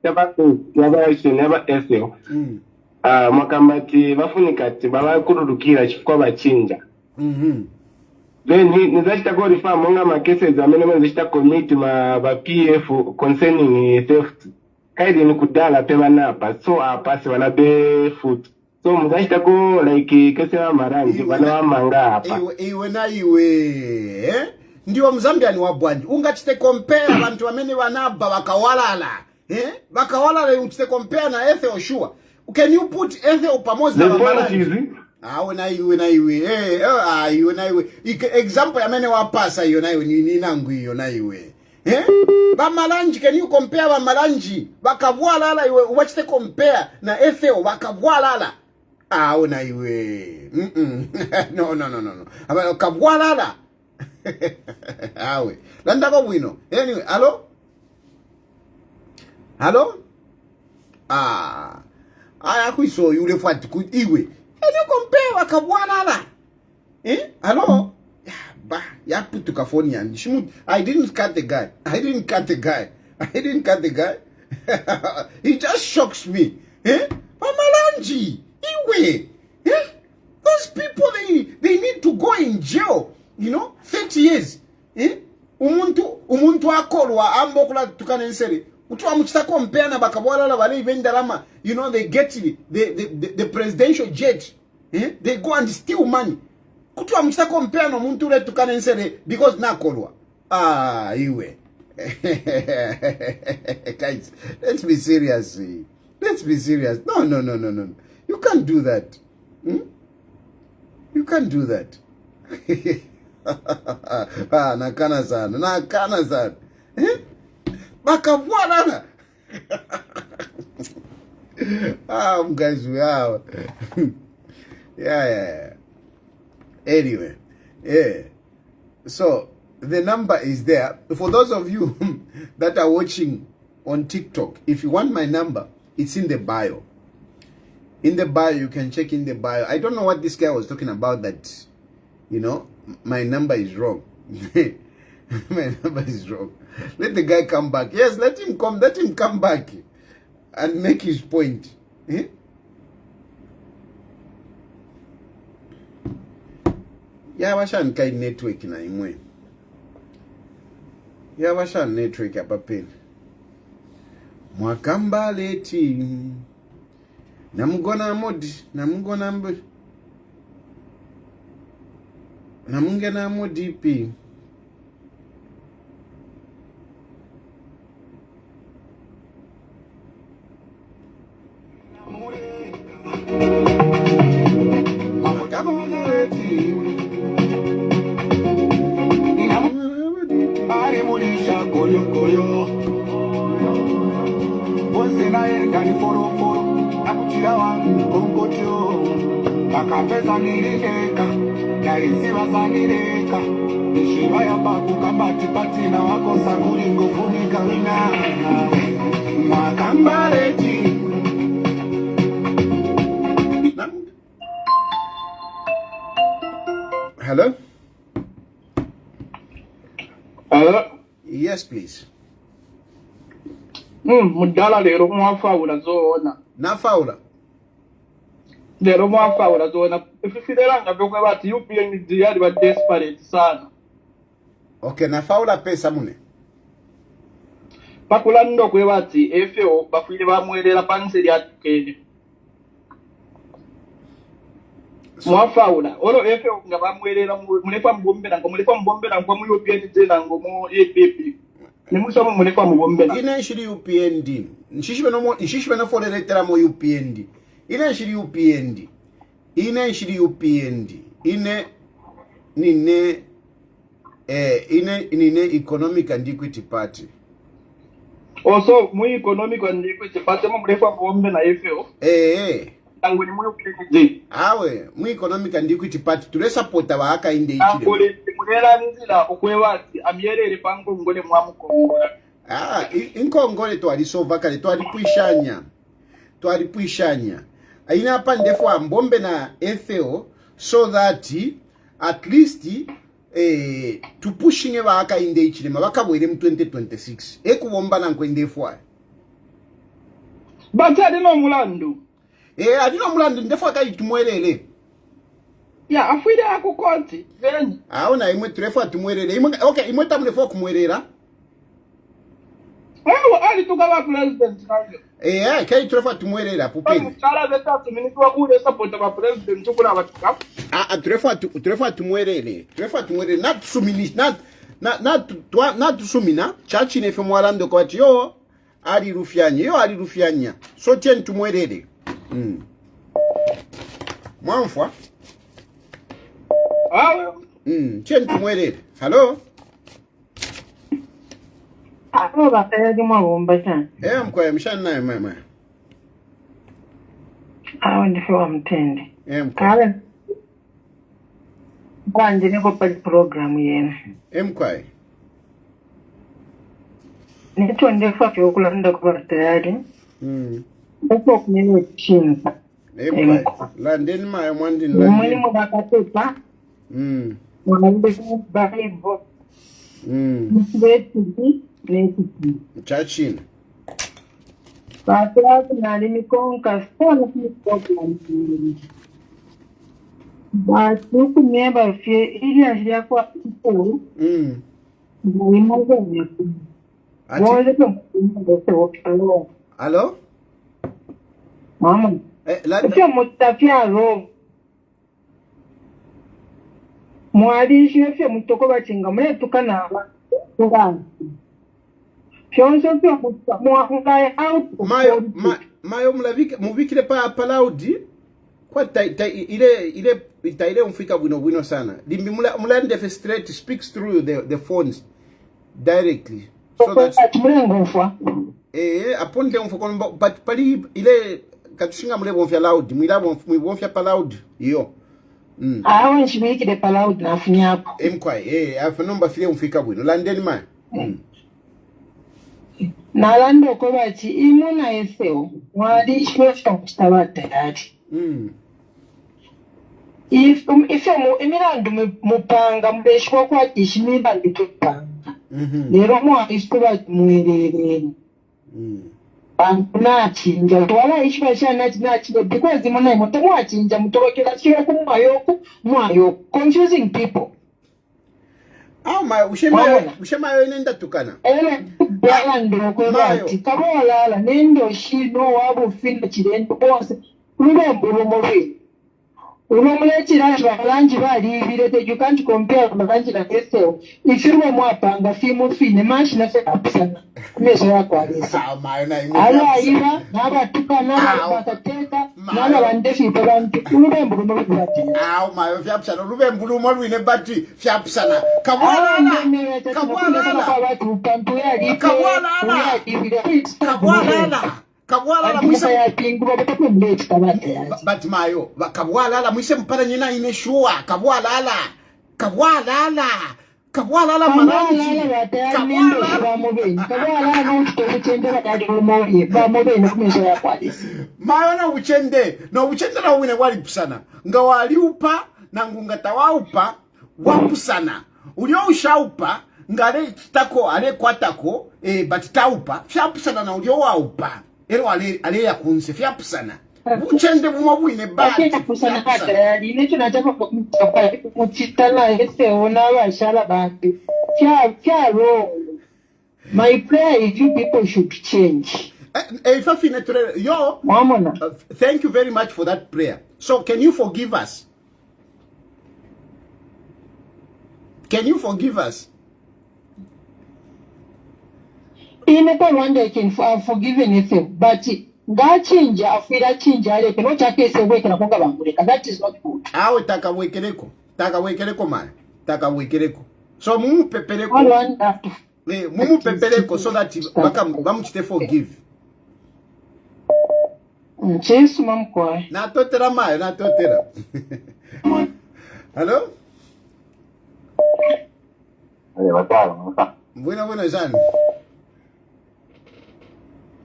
never Ethel. Makambati bafunikati baba kurudukira chifukwa bachinja. Then nizachita go refer monga ma cases amene nizachita commit ma ba PF concerning theft. Kaidi ni kudala pe banapa so apasi wana be foot. So muzachita go like kese wa marangi bana manga hapa. Iwe na iwe. Ndiwa Mzambian wa bwandi. Ungachite compare bantu amene banaba bakawalala. Bakawalala ungachite compare na Ethel sure. Can you put Ethel pamoja na marangi? Na iwe. Example ya mene wapasa hiyo na iwe ni nangu hiyo na iwe. Bamalanji, can you compare bamalanji? Bakavua lala iwe, watch the compare na Ethel bakavua lala. Na iwe. No. Bakavua lala. Awe. Landako wino. Anyway, hello? Aya kuiso yule fati iwe. Can you compare wakabwalala? Hello? Ya put to California. I didn't cut the guy. He just shocks me. Pamalanji. Iwe. Those people, they need to go in jail. You know, 30 years. Umuntu akolwa ambokula tukanenseri. Utuwa mchita compare na bakabwalala wale vendalama. You know, they get the presidential jet. They go and steal money. Kutuwa mchita compare na muntu ule tukanenseri because na kolwa. Iwe. Guys, let's be serious. No. You can't do that. You can't do that. Nakana sana. Bakavwalala. Guys, we are. Yeah. Anyway, yeah. So the number is there. For those of you that are watching on TikTok, if you want my number, it's in the bio. In the bio, you can check in the bio. I don't know what this guy was talking about that, you know, my number is wrong. My number is wrong. Let the guy come back. Yes, let him come back and make his point. Eh? Ya washa nkai network na imwe. Ya washa network hapa peni. Mwakamba leti. Namugona modi, namugona mbo. Namungena modi pi. Akapeza nilileka yaisiwa zanileka nishiwa ya baku kambati patina wakosa kulingofunika wina makambareti. Hello? Hello? Yes, please. Mudala lero mwafaula zoona. Nafaula? Lero mwafaula zoona. Ififirelanga vyokwe bati UPND yali ba desperate sana. Okay, nafaula pesa mune. Pakula ndo kwe bati FO bafile bamwelera panseri atukene. Mwafaula. Olo FO nga bamwelera mulefa mbombera ngo mulefa mbombera ngo mu UPND nango mu APP. Nimusoma mulefa mbombera. Ina shiri UPND. Nshishwe no fole letera mo UPND. Ina shiri UPND. Ina shiri UPND. Ine Economic and Equity Party. Also, mu Economic and Equity Party mo mulefa mbombe na FO. Tangu ni mu UPND. Awe, mu Economic and Equity Party tule supporta ba aka inde ichile. Akole mulera nzila okwewati amyerere pango ngole mwamukongola. Inkongole twalisova kale twalipwishanya. Aina hapa ndefo ambombe na FO so that at least tupushinge ba aka inde ichilema bakabwere mu 2026 ekubomba nanko ndefo. Batali no mulandu. Adino mulandu ndefo akayitumwelele. Ya afuide akukoti venyi. Aona imwe trefu atumwelele. Okay, imwe tamulefo kumwelera. Ali tukaba president nayo. Kai trefu atumwelera pupeni. Mutala betatu minitwa kule support ba president tukuna abatuka. Trefu atumwelele. Trefu atumwelele not sumini not sumina. Chachi nefe mwalando kwa ati yo ali rufyanya. So tien tumwelele. Mwanfwa. Tien tumwelele. Hello? Ako bakaya di mabomba cyane. Mkwaya mshana naye mama. Aho ndifiwa mtende. Mkwaya. Kale. Banje niko pali program yena. Mkwaya. Nito ndifa kyokulanda kwa tayari. Ndiko kumene chinza. Mkwaya. Landeni maya mwandi landeni. Mwini mwakatepa. Mwalinde Bible. Mbeti Netiki. Chachini. Patras nali mikonka sana program. Basi kumeba fie ili ajia kwa ipo. Mwimoza nyaku. Mweze kumbe Hello? Mama. Sio mutafia ro. Mwali shefye mutoko bachinga mwe tukana tukana. Pyonso pyo mwakungaye out. Mayo mubikile pa laudi. Kwa ile umfika bwino sana. Limbi mulande fe straight speaks through the phones directly. So that's aponde umfoko but pali ile katushinga mule bonfya loud, mwila bonfya pa loud yo. Aho nchibikire paloud na funyapo. Emkwai, afa nomba file mfika bwino. Landeni ma. Nalando kobachi imuna Ethel. Mwadi shwefta mchitabata yati. If Emirandu Mupanga Mbeshwa Kwatish Mibandu Tupanga. Lero mwadi shkobat mwere. Naachinja twala ishibasha nachi because imona moto mwachinja mutobokera kira kumwayo confusing people. Ushemayo nenda tukana. Bala ndoko bati kabola nendo shino wabo finda kirendo bose urumbo muri. Urumulechira balanji bali birete you can't compare balanji na Ethel. Ifirwe mwapanga fimu fine mashi na fepusana. Meso yako alisa. Ala iba naba tukana bakateka naba bandefi babantu urumbo muri bati. Mayo fyapusana urumbo muri ne bati fyapusana. Kabwala. Kabwala mwise ya pingu bataku mbeti tabata ya. But mayo kabwala mwise mpana nyina ineshua kabwala mananchi kabwala no uchende bakadi umori ba mobe na kumeso ya kwalisi mayo na uchende na wine wali pusana nga wali upa na ngungata waupa wapusana ulio ushaupa ngare kitako ale kwatako batitaupa fyapusana na ulio waupa ero ale yakunse fyapusana uchende bumabwine bati fyapusana kata linecho nataka mutitana Ethel na bashala bantu fya my prayer is you people should change. Thank you very much for that prayer. So can you forgive us? Can you forgive us? One day can forgive anything, but that change, after change, I cannot take a week and a that is not good. Awe taka wekereko man, taka wekereko. So mumu pepereko. Mumu pepereko so that bamuchite forgive. Cheers, mom kwa. Na totera mayo, na totera. Hello? Bueno, Jean.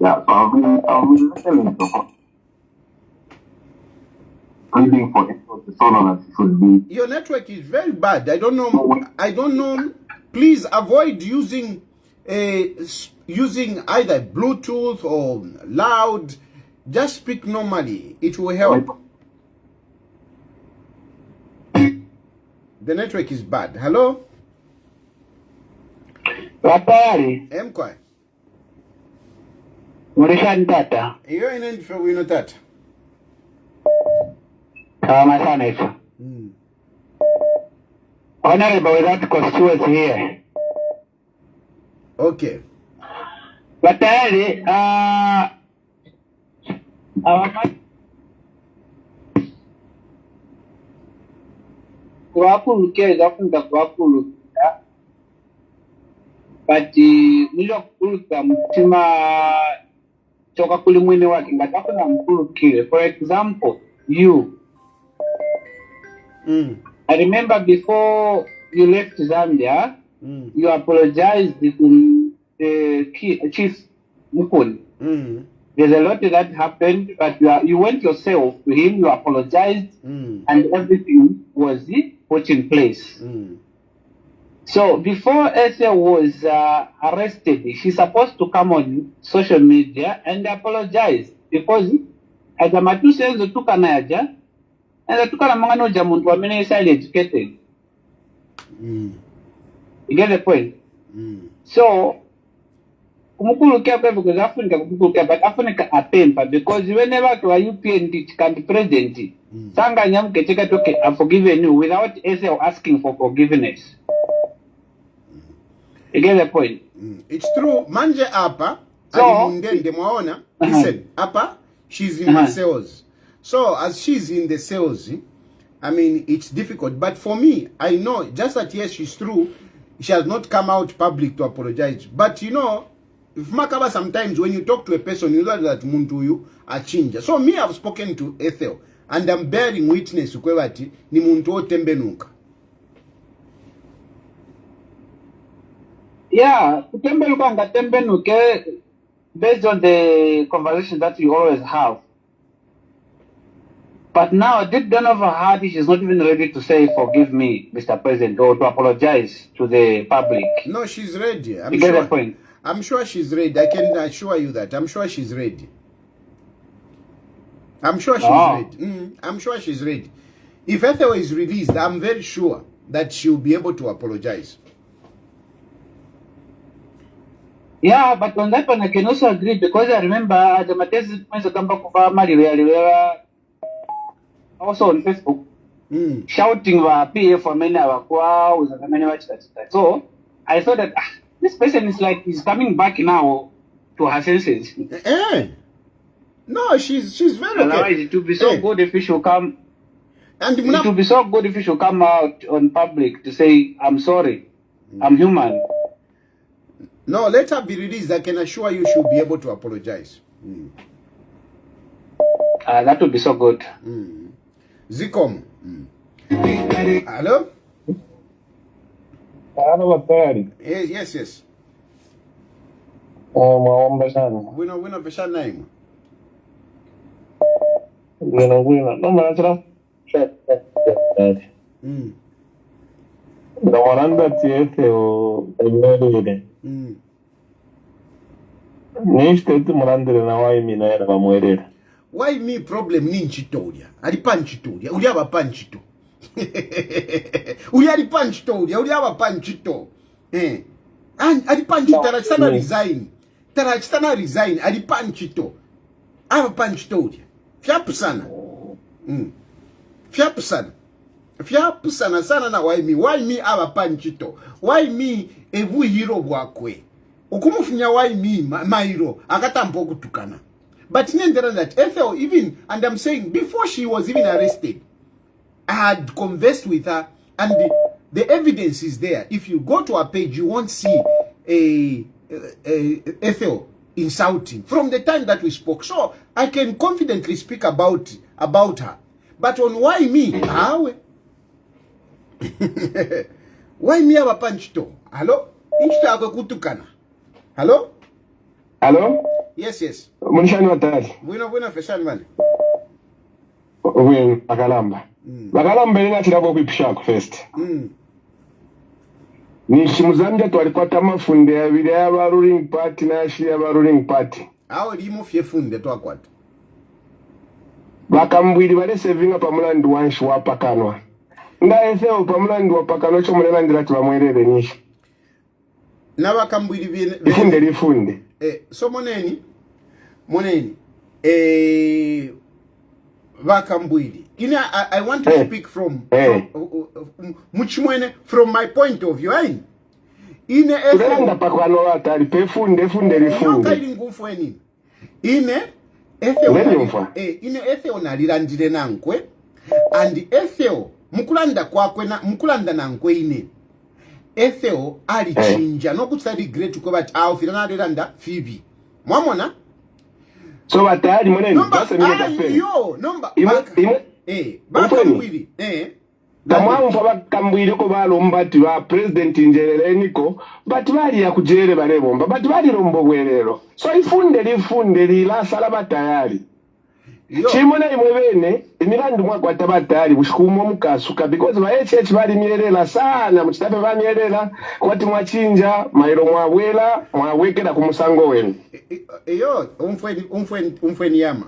Yeah, so I'll be listening to her. Pleading for it the solo that should be. Your network is very bad. I don't know. Please avoid using either Bluetooth or loud. Just speak normally. It will help. The network is bad. Hello? Tayali. Emkwa. Murishani tata. Iyo inendife wino tata. Kama sana hicho. Honorable without constituency here. Okay. Tayali, kuwakulukia kuwakulukia but nilokuluka mutima choka kuli mwene wake ngatafuna mkulukile. For example, you I remember before you left Zambia, you apologized to the chief Mukuni. There's a lot that happened, but you went yourself to him, you apologized, and everything was put in place. So before Ethel was arrested, she's supposed to come on social media and apologize because as a matu says the tukanaja and the tukana mangano jamuntu wa mene is highly educated. You get the point? So kumukulukia because Africa kumukulukia, but Africa atempa because whenever to a UPND can be president, sanga nyamuke cheka toke I've forgiven you without Ethel asking for forgiveness. You get the point? It's true. Manje apa, alimundende mwaona. Listen, apa, she's in the sales. So as she's in the sales, I mean, it's difficult. But for me, I know just that yes, she's true. She has not come out public to apologize. But you know, if Makaba sometimes when you talk to a person, you know that muntu you are change. So me, I've spoken to Ethel. and I'm bearing witness ukwebati ni muntu otembenuka. Yeah, kutembenuka ngatembenuke based on the conversation that you always have. But now, deep down of her heart, she's not even ready to say, forgive me, Mr. President, or to apologize to the public. No, she's ready. You get that point? I'm sure she's ready. I can assure you that. I'm sure she's ready. I'm sure she's ready. I'm sure she's ready. If Ethel is released, I'm very sure that she'll be able to apologize. Yeah, but on that one, I can also agree, because I remember the Matezi also on Facebook, shouting PF for many so I thought that this person is like he's coming back now to her senses. No, she's very Otherwise, it would be so good if she should come. And it would be so good if she should come out on public to say, I'm sorry, I'm human. No, let her be released. I can assure you she'll be able to apologize. That would be so good. Zikom. Hello? Hello, Tayali. Yes. Mwaomba sana. Wino pesha name. Wino. No, manachira. Da wananda tiete o ebele. Nishite murandire na waimi na era bamwerera. Why me problem ni nchitoria? Ali panchitoria. Uli aba panchito. Uli ali panchitoria. Uli aba panchito. Ali panchito. Tarachitana resign. Ali panchito. Aba panchitoria. Fiapu sana. Fiapu sana na why me? Why me aba panchito? Why me evu hero bwakwe? Ukumufunya why me mairo akatampo kutukana. But never that Ethel even, and I'm saying before she was even arrested, I had conversed with her, and the evidence is there. If you go to her page, you won't see a Ethel insulting from the time that we spoke. So I can confidently speak about her. But on why me? How? Why me have a punch to? Hello? Insta kutukana. Hello? Hello? Yes. Munishani watari. Wino feshani mani. Wino, bakalamba. Bakalamba ina chirako kuipishako first. Nishi Muzambia twalipata mafunde ya vile ya ruling party na yashi ya ruling party. Aho limo fye funde twakwata. Bakambwili wale sevinga pamulandi wanshi wapakanwa. Nda Ethel pamulandi wapakanwa cho mulela ndila tibamwerere nishi. Na bakambwili lifunde. So moneni vakambwili I want to speak from muchimwene from my point of view ine Ethel pakwano atali pefunde lifunde kaili ngufu eni ine Ethel nalilandire nankwe and Ethel mukulanda nankwe ine Ethel alichinja nokuti regret ko bati aufira naliranda Phoebe mwamona so batali moneni baka mwili Damwamfa bakambwile ko balombati ba president njereleniko bati bali ya kujere balebomba bati bali lombo bwerero so lifunde lila sala batayali chimona imwe bene imilandu mwakwata batali bushikumo mukasuka because ba HH bali mierela sana mchitape ba mierela kwati mwachinja mairo mwabwela mwawekera ku musango wenu umfweni yama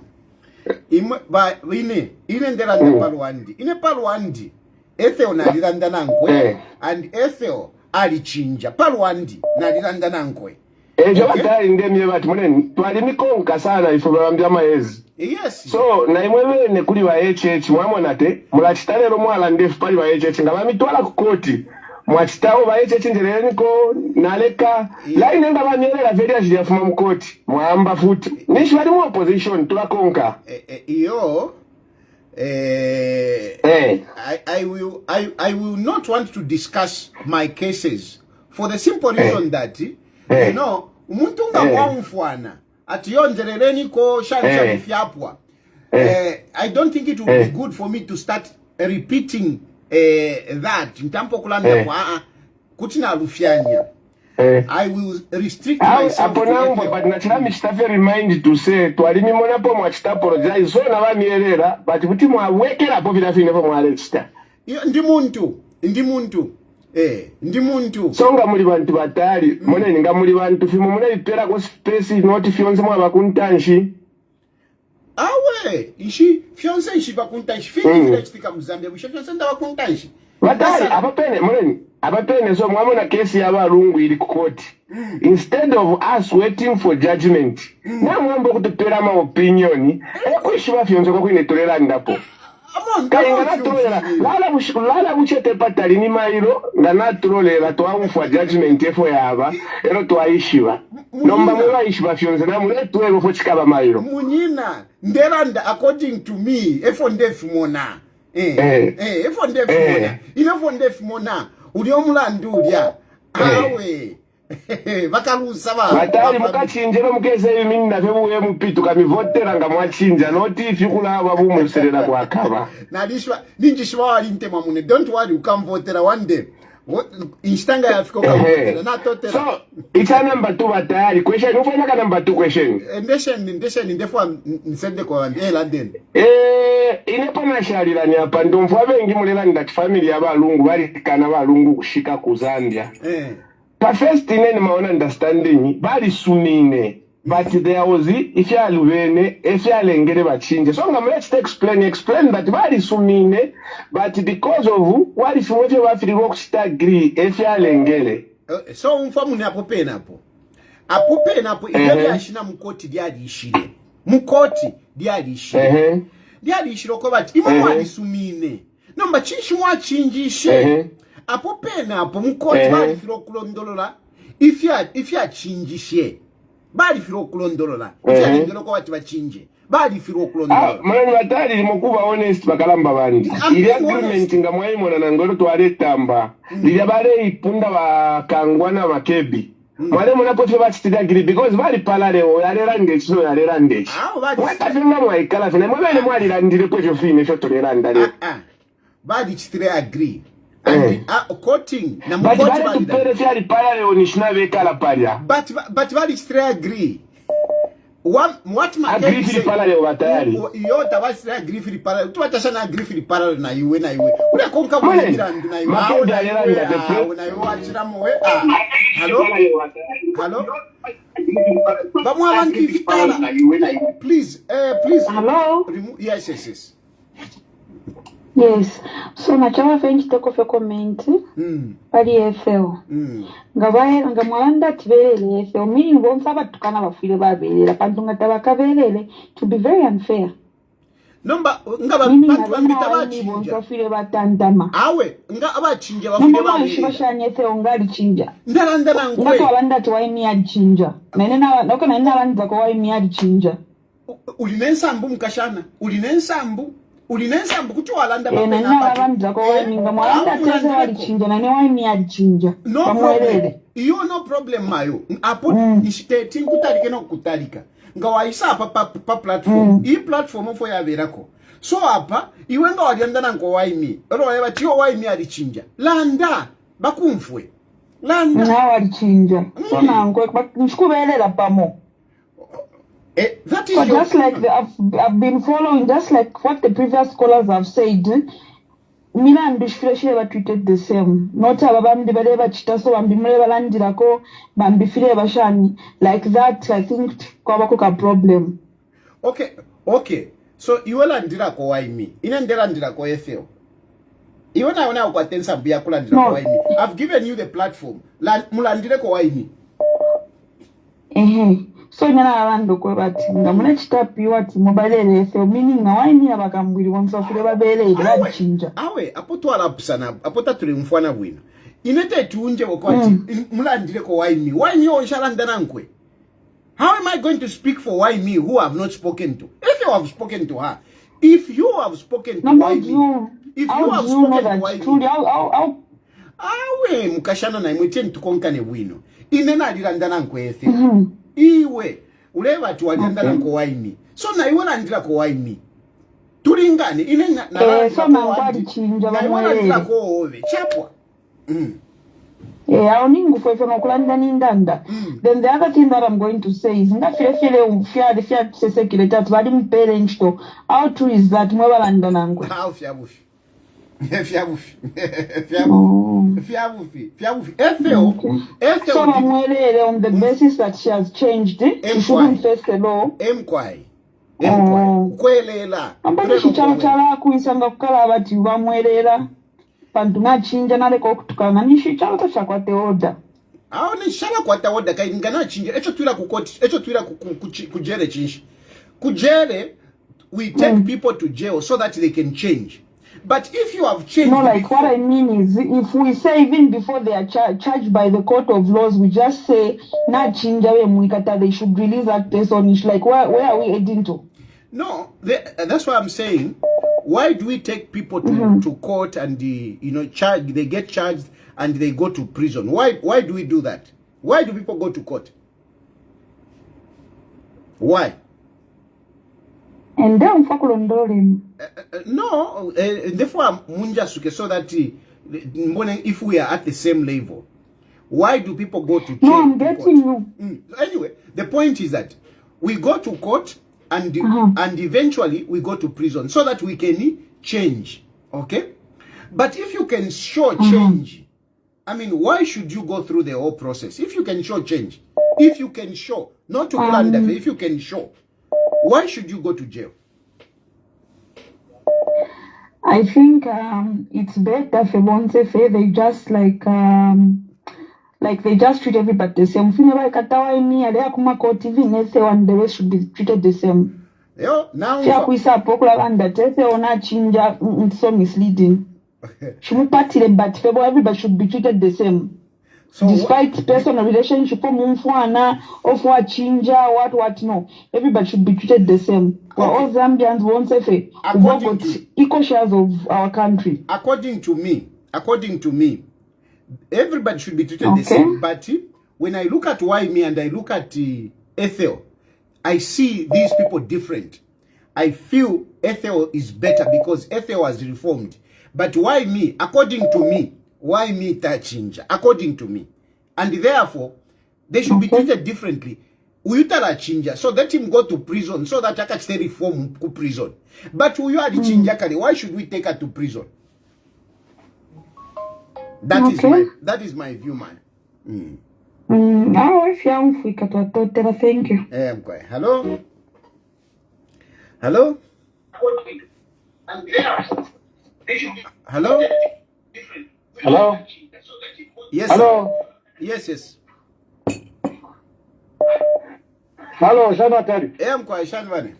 imwe ba ine nderanda palwandi Ethel naliranda nankwe and Ethel alichinja palwandi naliranda nankwe ejo batali ndemye bati muneni twali mikonka sana ifo bambya maezi. Yes. So na imwe bene kuli ba HH mwamona te mulachitalero mwala ndefu pali ba HH nga bamitwala ku koti mwachitawo ba HH njereniko naleka line nga banyerera veri ajiyafuma mu koti mwamba futi nishi bali mu opposition tulakonka I will not want to discuss my cases for the simple reason that you know umuntu nga mwamfwana ati yonjereleni ko shansha mfyapwa I don't think it would be good for me to start repeating that. Ntampo kulambia kwa kutina lufyanya. I will restrict myself to but nachirami chitafe remind to say twalimi mona po mwachita apologize so na bamierera but kuti mwawekera po vinafine po mwalexta ndi muntu songa muri bantu batali mona ninga muri bantu fimo muna ipera ko space not fionse mwa bakuntanshi awe ishi fionse ishi bakuntanshi fiti chitika muzambia busha fionse nda bakuntanshi batali abapene so mwamona kesi y'abalungu iri ku court instead of us waiting for judgment na mwambo kutupera ma opinion kwishiba fionse ko kwinetolera ndapo kainga natolera lala buchete patali ni mairo nga natolera twaufwa judgment efo yaba ero twaishiba nomba mwe ishiba fionse na mwe twego fo chikaba mairo munyina nderanda according to me efo ndefu mona efo ndefu mona inefo ndefu mona uli omulandu ulya awe bakalusa ba batali mukachinjero mukeze imini na febuye mupitu kamivotera nga mwachinja noti ifyukula babumuserera kwa kaba nalishwa ninjishwa wali ntema mune don't worry ukamvotera one day instanga yafiko kamvotera na totera so it's a number 2 batali question ufanya ka number 2 question ndesheni ndefwa nsende kwa London inepa nashalira ni apa ndomfu abengi mulela ndati family y'abalungu bali kana balungu kushika ku Zambia pa first nene maona understanding bali sumine but there was if ya lubene if ya lengere bachinje so ngam let's explain that bali sumine but because of what if we have to work to agree if ya lengere so umfamu ni apopena hapo ile yashina mukoti lyalishire mukoti lyalishire lyalishire ko bati imwe walisumine nomba chishi mwachinjishe apopena hapo mukoti bali firo kulondolola if ya chinjishe bali firo kulondolola if ya ngelo ko bati bachinje bali firo kulondolola mwana batali mukuba honest bakalamba bandi ili agreement nga mwayimona nangolo twaletamba lya bale ipunda bakangwana makebi mwale muna pote batitira agree because bali palale o yalera ngecho yalera ndechi watafima mwaikala fina mwabene mwalilandire kwecho fine sho toleranda le bali chitire agree and quoting na mukoti bali pere fyali palale onishina bekala palia but bali chitire agree what my agree fili palale watayari yo tabasi agree fili palale tu atashana agree fili palale na iwe ule konka mwira na iwe na iwe achira mwe hello bamwa abantu ifitala please hello yes yes so nachama fenchi teko fe comment pali Ethel ngabaye ngamwanda tiberele Ethel mini ngomsaba tukana bafile babelera pantu ngata bakabelele to be very unfair nomba ngaba bantu bambita bachinja bafile batandama awe nga abachinja bafile babelera bashanye Ethel ngali chinja ndalanda ngwe ngako abanda twaimi adichinja nene na noko nenda abanda ko waimi adichinja ulinensambu mkashana ulinensambu kuti walanda bapena nena abanda ko waimi ngamwanda teze walichinja nene waimi adichinja kamwelele iyo no problem mayo apo ishite kutalika no kutalika ngawaisa apa pa platform i platform fo yaberako so apa iwe nga walianda nanko waimi ero wale tiyo waimi alichinja landa bakumfwe landa na walichinja so nanko nshikubelela pamo that is just like I've been following just like what the previous scholars have said. Mina and Bishfile were treated the same. Not ababandi baleba chitaso bambimule balandirako bambifile bashani like that. I think kwa problem. Okay. So iwe landira ko waimi. Inendera ndira ko Ethel. Iwe na ona ukwatensa bia kulandira ko waimi. I've given you the platform. Mulandire ko waimi. So nyana abando ko bati ngamune chitapiwa ati mobalele Ethel meaning na waimi abakambwiri wamsafule babelele bachinja. Awe apotwala pusana apota tuli mfwana bwino. Inete tuunje wakwati mulandire ko waimi. Waimi onshalanda nankwe. How am I going to speak for why me who have not spoken to? If you have spoken to her, if you have spoken to why me, if you have spoken to why me, awe mukashana na imwe tukonkane bwino. Inena alirandana nkwe Ethel. Iwe uleba tu alirandana ko why me. So na iwe landira ko why me. mulingani ine so mangwadi chinja bamwelele ove chapwa awo ningufe fena okulanda nindanda. Then the other thing that I'm going to say is ngafile fya sesekile tatu bali mpere nchito. How true is that mwe balanda nangwe? How fyabufi. Fyabufi. Ethel. So bamwelele on the basis that she has changed. She shouldn't face the law. Emkwai. Kwelela. Ambapo chichalo kuisanga kukala abati bamwelela. Pantu chinja naleka okutukana nishichalo chakwate order. Awo nishala kwata order kai ngana chinja echo twira ku court echo twira kujele chinshi. Kujele we take people to jail so that they can change. But if you have changed, no, like what I mean is, if we say even before they are charged by the court of laws, we just say na chinja we mwikata, they should release that person. It's like where are we heading to? No, that's what I'm saying. Why do we take people to court and they get charged and they go to prison? Why do we do that? Why do people go to court? Why? And then no, therefore munja suke so that if we are at the same level, why do people go to court? No, I'm getting you. Anyway, the point is that we go to court and eventually we go to prison so that we can change. Okay? But if you can show change, I mean, why should you go through the whole process? If you can show change, if you can show, not to plan the if you can show, why should you go to jail? I think it's better for once if they just like they just treat everybody the same. Like and the rest should be treated the same. Yo, now it's so misleading. But everybody should be treated the same. So despite personal relationship or for chinja, what no. Everybody should be treated the same. Okay. All Zambians won't say equal shares of our country. According to me, everybody should be treated the same. But when I look at why me and I look at Ethel, I see these people different. I feel Ethel is better because Ethel was reformed. But why me? According to me, why me tachinja? According to me. And therefore, they should be treated differently. Uyutara chinja, so let him go to prison, so that I can stay reform to prison. But you are the chinja kali, why should we take her to prison? That is my view, man. Thank you. Hello? Hello? Hello? Hello? Yes. Hello? Yes. Hello, Shanatari. Shanvani.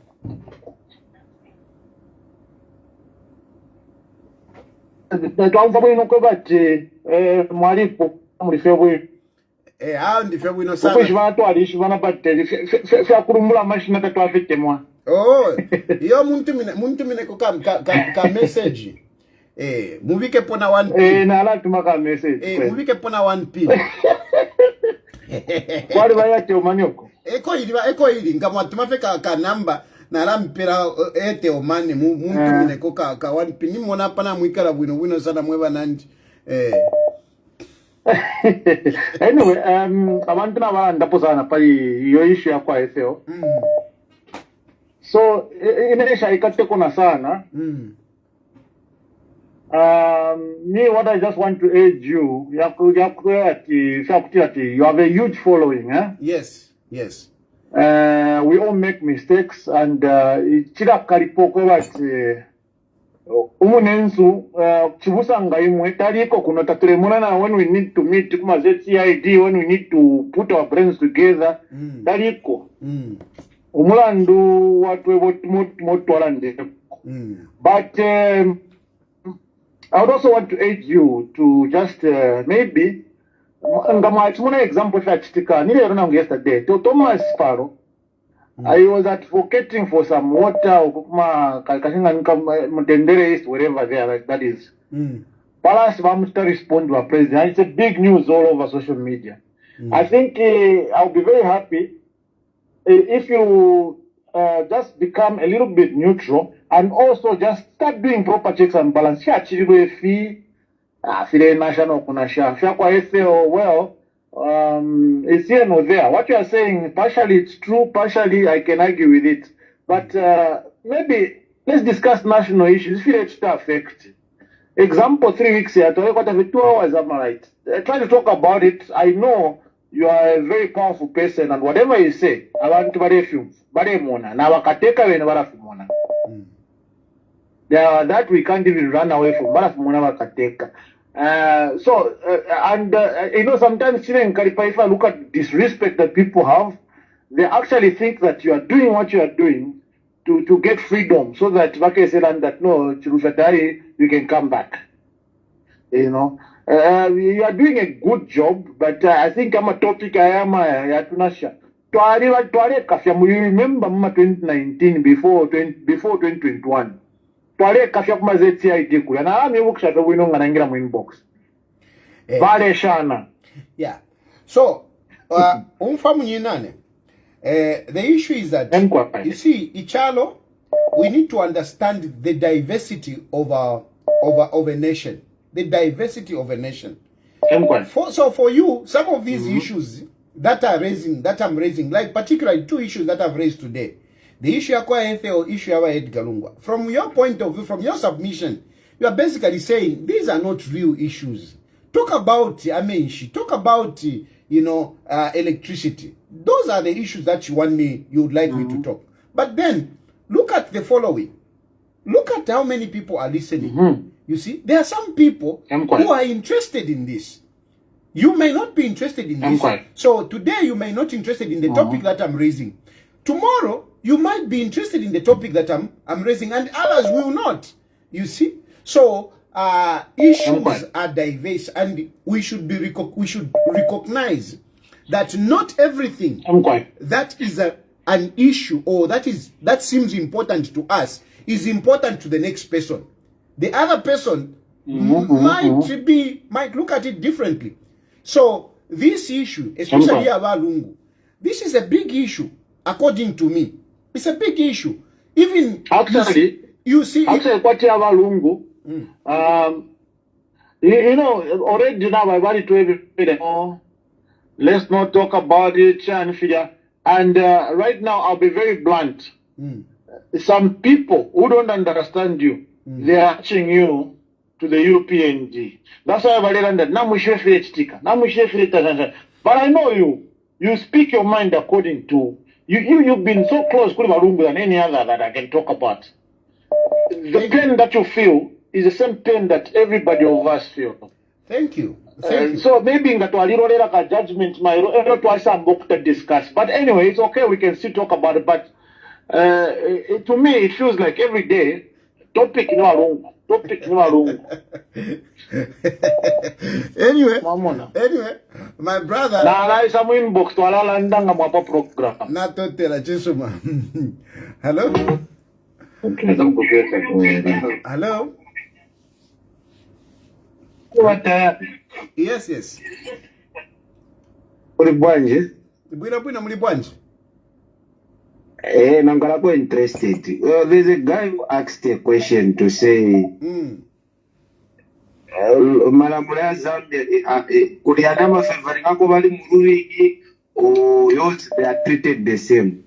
Twamva bwino kwebati mwalipo mulifye bwino. Ndifye bwino sana. Kuko chivantu alishi vana pateli fyakulumula mashina tatu afite mwa. Oh, yo muntu mine ka message. Muvike pona 1 pin. Na ala tumaka message. Muvike pona 1 pin. Kwali vaya teomanioko. Eko hili ngama tumafe ka number na ala mpira ete omani muntu mine ka 1 pin. Nimona pana mwikala bwino sana mweba nandi. Anyway, abantu nabalanda sana pali yo issue yakwa Ethel. So inesha ikate kona sana. Me, what I just want to urge you, you have a huge following, eh? Yes. We all make mistakes, and chira karipoko bati umunensu chibusanga imwe tariko kuno taturemona when we need to meet kuma ZCID, when we need to put our brains together, tariko umulandu watwe motwalande. But I would also want to urge you to just maybe one example yesterday to Thomas Faro. I was advocating for some water wherever there that is. Palace Vamsta respond to our president. It's a big news all over social media. I think I'll be very happy if you just become a little bit neutral and also just start doing proper checks and balance. Share chiriwe fee, file national kuna share. Share kwa Ethel, well, it's here no there. What you are saying, partially it's true, partially I can argue with it. But maybe let's discuss national issues. Feel it to affect. Example, 3 weeks here, I got 2 hours, am I right? Try to talk about it. I know you are a very powerful person, and whatever you say, I want to mona. Now, wakateka when mona. That we can't even run away from. Wakateka. You know, sometimes if I look at disrespect that people have, they actually think that you are doing what you are doing to get freedom, so that that no, Chilufya Tayali, you can come back. You know, you are doing a good job, but I think I'm a topic I am yatunasha. You remember 2019 before 2021. Yeah. So, the issue is that, you see, Ichalo, we need to understand the diversity of a nation. The diversity of a nation. So for you, some of these issues that I'm raising, like particularly 2 issues that I've raised today, the issue of Ethel, issue of Edgar Lungwa. From your point of view, from your submission, you are basically saying these are not real issues. Talk about amenshi, talk about electricity. Those are the issues that you would like me to talk. But then look at the following. Look at how many people are listening. You see, there are some people who are interested in this. You may not be interested in this. So today you may not be interested in the topic that I'm raising. Tomorrow you might be interested in the topic that I'm raising, and others will not. You see? So issues are diverse, and we should recognize that not everything that is an issue or that seems important to us is important to the next person. The other person might look at it differently. So this issue, especially Abalungu, this is a big issue according to me. It's a big issue. Even actually, you see, what Abalungu, you know, already now I wanted to everybody. Let's not talk about it, and right now I'll be very blunt. Some people who don't understand you, they are watching you to the UPNG. That's why I landed. But I know you. You speak your mind according to you've been so close to Marungu than any other that I can talk about. The pain that you feel is the same pain that everybody of us feel. Thank you. Thank you. So maybe that a judgment might to discuss. But anyway, it's okay, we can still talk about it. But to me it feels like every day topic wrong. Anyway, my brother. Hello? Hello? What? Yes. Mulibwanje? Mulibwanje. I'm interested. Well, there's a guy who asked a question to say, Malamula Zambia, Kurianama Favarako Valley Murigi, or yours, they are treated the same.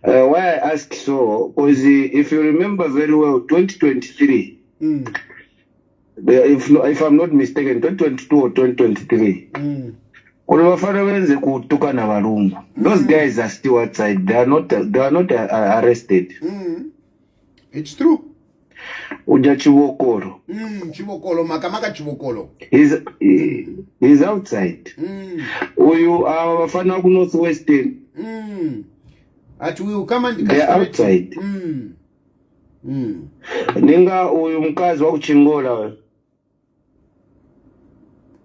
Why I ask so, because if you remember very well, 2023, if I'm not mistaken, 2022 or 2023, those guys are still outside. They are not arrested. It's true. Uja Chivokolo. Chivokolo, Makamaka Chivokolo. He's outside. Uyu Wafana Northwestern. At will come and they're outside. Ninga uyu mkazi wa kuchingola.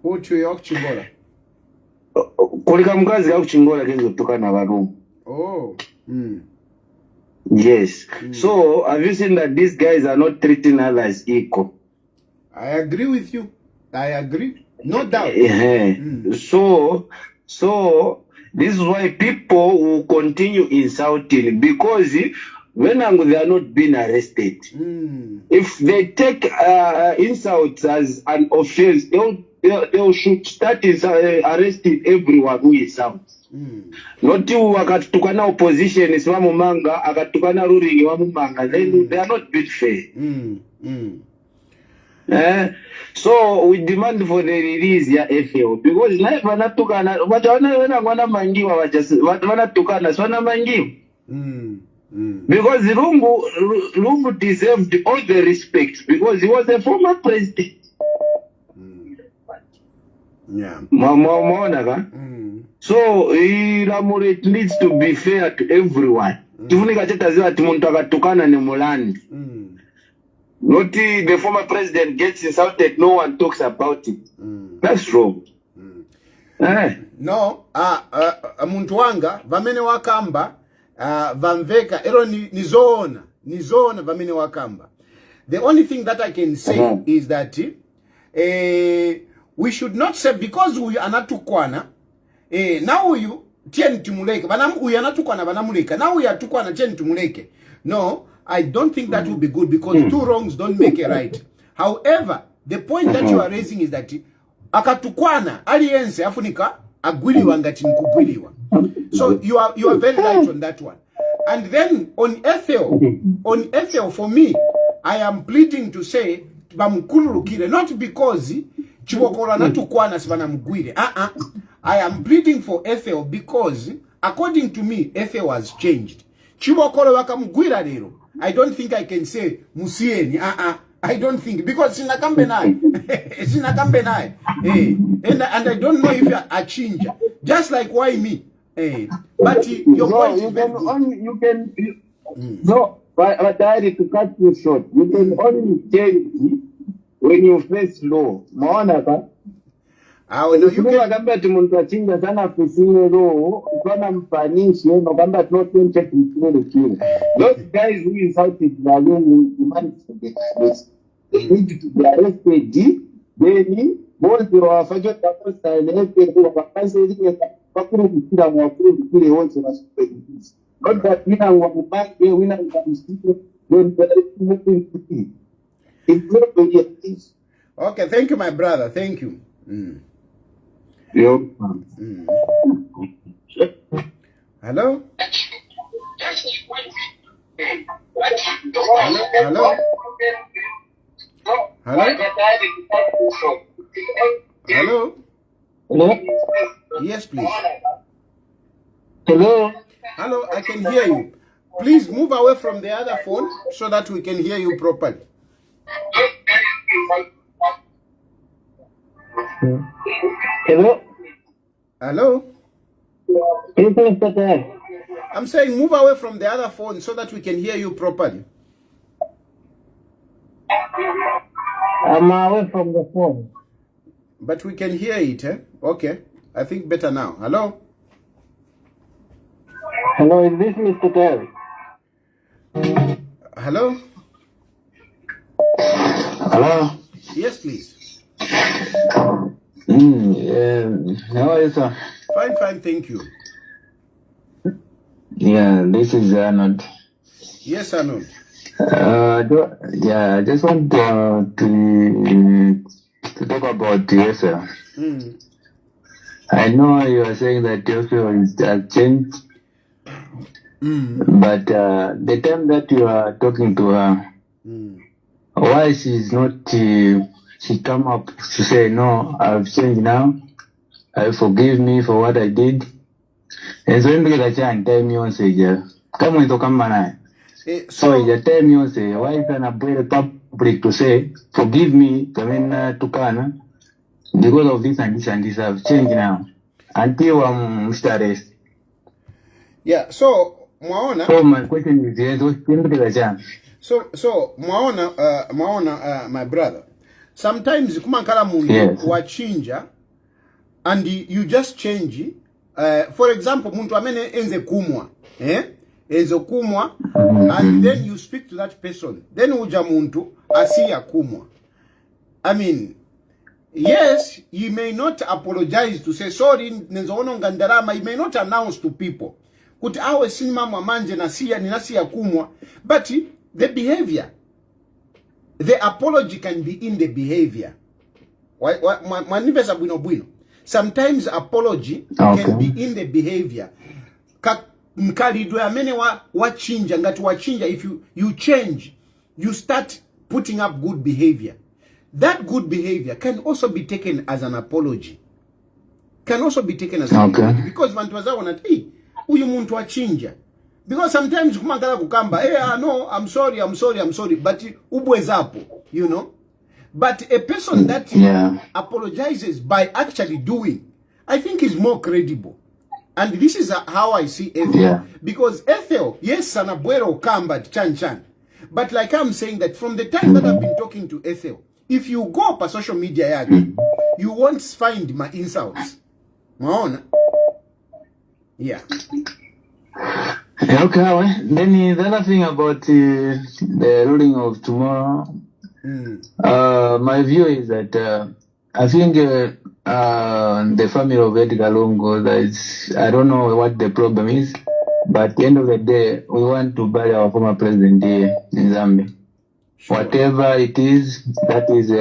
Uchu ya kuchingola. Kulika mkazi ya kuchingola kenzo kutoka na Varungu. Oh. Yes. So have you seen that these guys are not treating others equal? I agree with you. I agree. No doubt. So This is why people will continue insulting, because when they are not being arrested, if they take insults as an offense, they should start arresting everyone who insults. Not you akatukana opposition is wamumanga, akatukana ruling wamumanga. They are not being fair. So we demand for the release ya Ethel, because life wanatukana wana mangiwa wanatukana swana mangiwa. Because Lungu deserved all the respect because he was a former president. Yeah. So it needs to be fair to everyone. Not the former president gets insulted, no one talks about it. That's wrong. No, muntu wanga vamene wakamba vamveka ero nizona vamene wakamba. The only thing that I can say is that we should not say because we are not tukwana now you tien tumuleke banam we are not tukwana banamuleka now we are tukwana tien tumuleke. No, I don't think that will be good because two wrongs don't make a right. However, the point that you are raising is that akatukwana aliyense afunika agwiliwa ngati nkugwiliwa. So you are very right on that one. And then on Ethel for me, I am pleading to say bamukululukire, not because chiwokora natukwana sibana mugwire. I am pleading for Ethel because according to me Ethel has changed. Chiwokora wakamugwira lero. I don't think I can say musieni. I don't think because sinakambe naye. And I don't know if you are a changer. Just like why me? But your point is very good. No, but I to cut you short. You can only change when you face law. Maona no, you can kamba tumuntu achinga sana kusine law, ukona mpanishi no kamba not check kile. Those guys who insulted the law will demand to be arrested. They need to be arrested. Then both the wafajo takosa eleke kwa kazi ile bakuru kukira mwakuru kile wote na super. Not that wina wamubake wina mkamsike don't it's not very easy. Okay, thank you my brother, thank you. Yo. Hello? Hello? Hello? Hello? Yes, please. Hello? Hello, I can hear you. Please move away from the other phone so that we can hear you properly. Hello? Hello? Yes, Mr. Ted. I'm saying move away from the other phone so that we can hear you properly. I'm away from the phone. But we can hear it, eh? Okay. I think better now. Hello? Hello, is this Mr. Ted? Hello? Hello? Yes, please. How are you, sir? Fine, thank you. Yeah, this is Arnold. Yes, Arnold. I just want to talk about Ethel. I know you are saying that Ethel has changed, but the time that you are talking to her, why she's not, she come up to say, no, I've changed now, forgive me for what I did. And so in the time you say, come on, come on. So the time you say, why is an public to say, forgive me, come in to Kana, because of this and this and this, I've changed now. Until I'm arrested. Yeah, so Mwaona. So my question is, so Mwaona, my brother. Sometimes kumankala mundu wachinja and you just change. For example, muntu amene enze kumwa, enze kumwa, and then you speak to that person. Then uja muntu asiya kumwa. I mean, Yes, he may not apologize to say sorry, nezoona ngandarama. He may not announce to people. Kuti awe sinima mwamanje nasiya ninasiya kumwa. But the behavior, the apology can be in the behavior. Sometimes apology can be in the behavior. If you change, you start putting up good behavior. That good behavior can also be taken as an apology. Can also be taken as an apology. Because because sometimes no, I'm sorry, but you know. But a person that apologizes by actually doing, I think is more credible. And this is how I see Ethel. Because Ethel, yes, Sanabuero Kamba Chan. But like I'm saying that from the time that I've been talking to Ethel, if you go up a social media, you won't find my insults. Yeah. Okay, well, then the other thing about the ruling of tomorrow, my view is that I think the family of Edgar Lungu, I don't know what the problem is, but at the end of the day, we want to bury our former president here in Zambia. Sure. Whatever it is, that was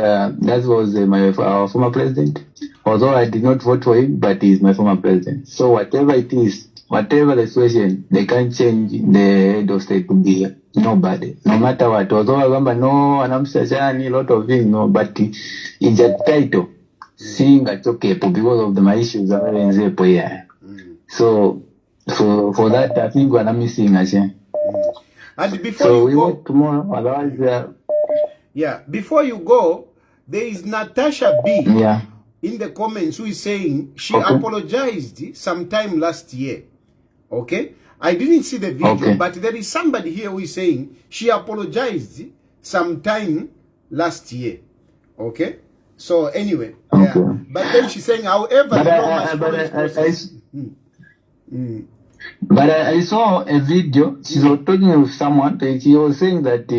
our former president. Although I did not vote for him, but he is my former president. So whatever it is, whatever the situation, they can't change the head of state to be nobody, no matter what. Although I remember no, and I'm saying a lot of things, no, but it's a title, seeing it's okay because of my issues that are in here. So for that, I think we're missing again. And before you go tomorrow, otherwise, before you go, there is Natasha B. In the comments who is saying she apologized sometime last year. Okay, I didn't see the video, but there is somebody here who is saying she apologized sometime last year. Okay, so anyway, but then she's saying, however, but I saw a video. She was talking with someone, and she was saying that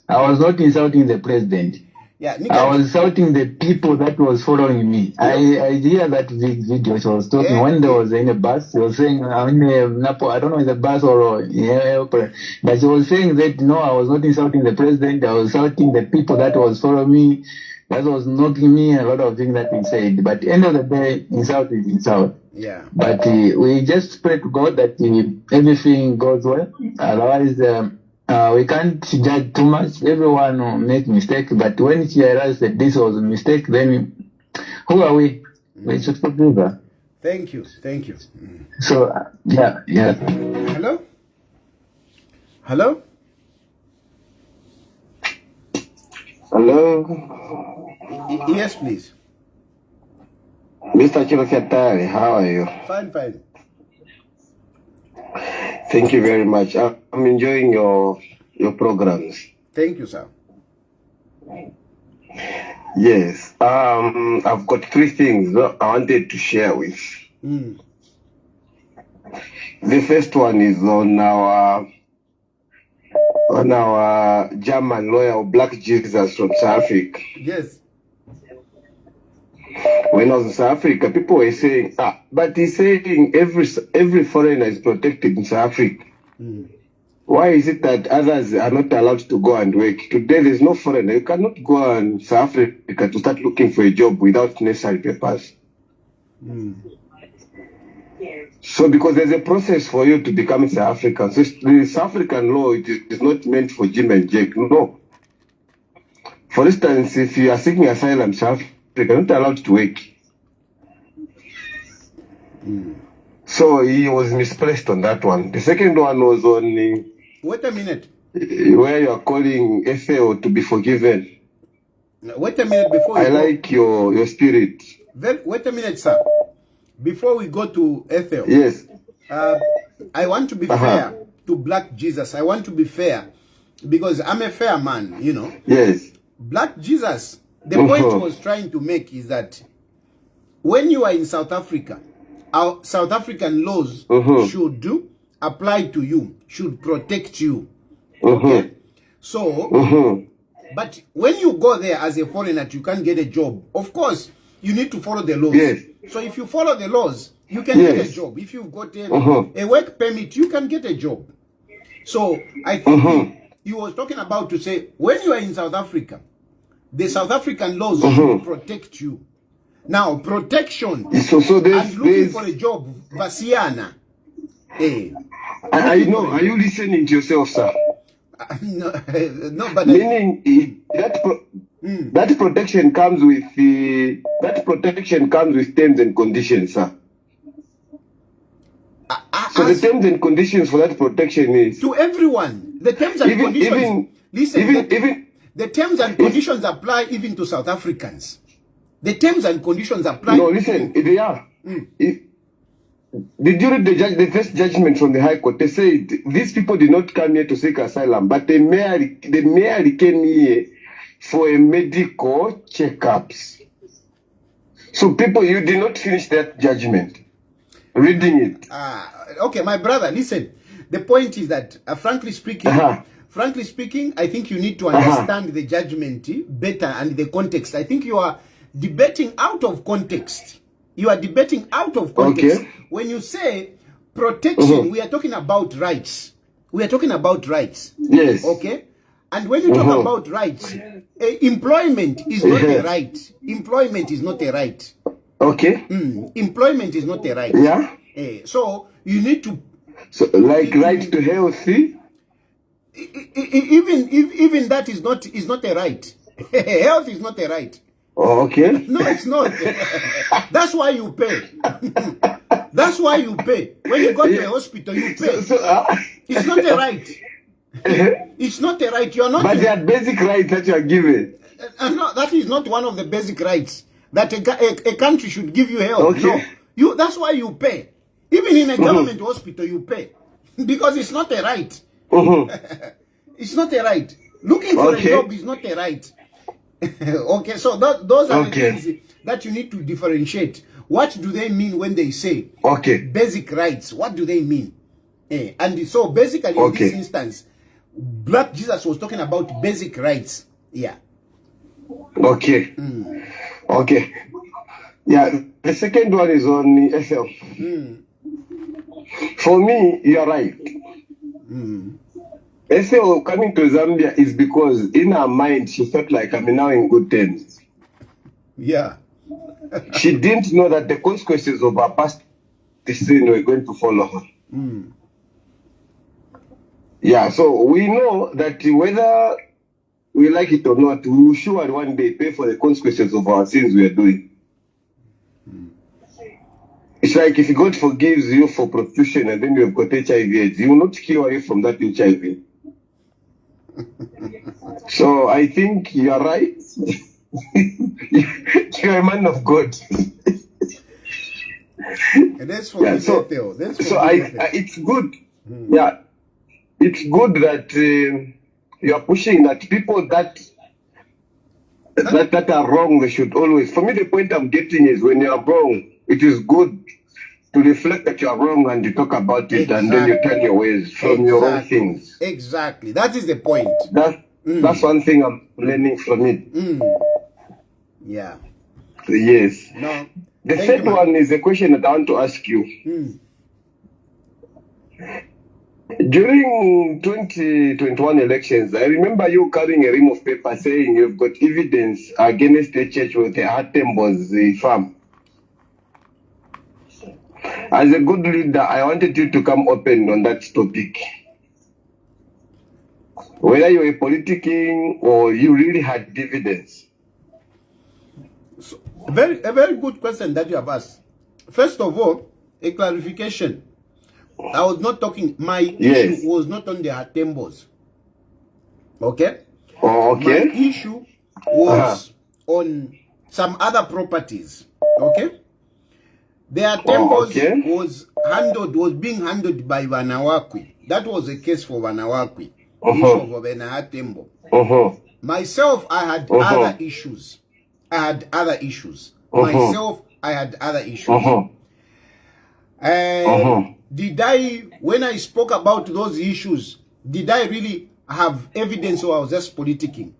I was not insulting the president. I was insulting the people that was following me. I hear that video. She was talking when there was in a bus. She was saying, I'm in I don't know, in the bus or in airplane. But she was saying that no, I was not insulting the president. I was insulting the people that was following me. That was knocking me, a lot of things that we said. But at the end of the day, insult is insult. Yeah. But we just pray to God that everything goes well. Otherwise, we can't judge too much. Everyone will make mistakes. But when she realized that this was a mistake, then who are we? We should forgive her. Thank you. So, yeah. Hello? Hello? Yes, please. Mr. Chilufya Tayali, how are you? Fine. Thank you very much. I'm enjoying your programs. Thank you, sir. Yes. I've got 3 things I wanted to share with. The first one is on our German lawyer, Black Jesus from South Africa. Yes. When I was in South Africa, people were saying, but he's saying every foreigner is protected in South Africa. Why is it that others are not allowed to go and work? Today, there's no foreigner. You cannot go in South Africa to start looking for a job without necessary papers. So, because there's a process for you to become South African. So, the South African law is not meant for Jim and Jake. No. For instance, if you are seeking asylum in South Africa, you're not allowed to work. So he was misplaced on that one. The second one was on wait a minute. Where you are calling Ethel to be forgiven. Wait a minute before I like your spirit. Wait a minute, sir. Before we go to Ethel. Yes. I want to be fair to Black Jesus. I want to be fair because I'm a fair man, you know. Yes. Black Jesus, the point I was trying to make is that when you are in South Africa, our South African laws should apply to you, should protect you. Okay? So, But when you go there as a foreigner, you can't get a job. Of course, you need to follow the laws. Yes. So if you follow the laws, you can get a job. If you've got a work permit, you can get a job. So I think he was talking about to say, when you are in South Africa, the South African laws should protect you. Now, protection So and looking for a job, Vasiana. I know. Are you listening to yourself, sir? No, but Meaning that protection comes with terms and conditions, sir. So the terms and conditions for that protection is to everyone. The terms and conditions. The terms and conditions apply even to South Africans. The terms and conditions apply. No, listen, they are. Did you read the first judgment from the High Court? They said these people did not come here to seek asylum, but they merely came here for a medical checkups. So people, you did not finish that judgment. Reading it. Okay, my brother, listen. The point is that, frankly speaking, I think you need to understand the judgment better and the context. I think you are debating out of context. You are debating out of context. Okay. When you say protection, we are talking about rights. We are talking about rights. Yes. Okay? And when you talk about rights, employment is not a right. Employment is not a right. Okay. Employment is not a right. Yeah. So you need to. So like right to healthy. Even that is not a right. Health is not a right. Okay. No, it's not. That's why you pay. That's why you pay. When you go to a hospital, you pay. It's not a right. It's not a right. You're not. But there are basic rights that you are given. No, that is not one of the basic rights that a country should give you health. Okay. No, that's why you pay. Even in a government hospital, you pay because it's not a right. It's not a right. Looking for a job is not a right. Okay, so those are the things that you need to differentiate. What do they mean when they say basic rights? What do they mean? And so basically in this instance, Black Jesus was talking about basic rights. Yeah. Okay. Okay. Yeah, the second one is on Ethel. For me, you're right. Ethel coming to Zambia is because in her mind she felt like I'm now in good terms. Yeah. She didn't know that the consequences of her past sin were going to follow her. Yeah, so we know that whether we like it or not, we will surely one day pay for the consequences of our sins we are doing. It's like if God forgives you for prostitution and then you have got HIV/AIDS, He will not cure you from that HIV. So I think you are right. You are a man of God. And that's for it's good. Yeah, it's good that you are pushing that people that are wrong, they should always. For me, the point I'm getting is when you are wrong, it is good to reflect that you are wrong and you talk about it, and then you turn your ways from your own things. Exactly, that is the point. That's one thing I'm learning from it. Yeah. Yes. No. The third one is a question that I want to ask you. During 2021 elections, I remember you carrying a ream of paper saying you've got evidence against the church with the Hatembos farm. As a good leader, I wanted you to come open on that topic. Whether you're a politicking or you really had dividends. So, a very good question that you have asked. First of all, a clarification. I was not talking, my issue was not on the Hatembos. Okay? Okay. My issue was on some other properties. Okay? The Hatembos was being handled by Vanawakwi. That was a case for Vanawakwi. Issue of Hatembo. Myself, I had other issues. Myself, I had other issues. Did I, when I spoke about those issues, did I really have evidence or I was just politicking?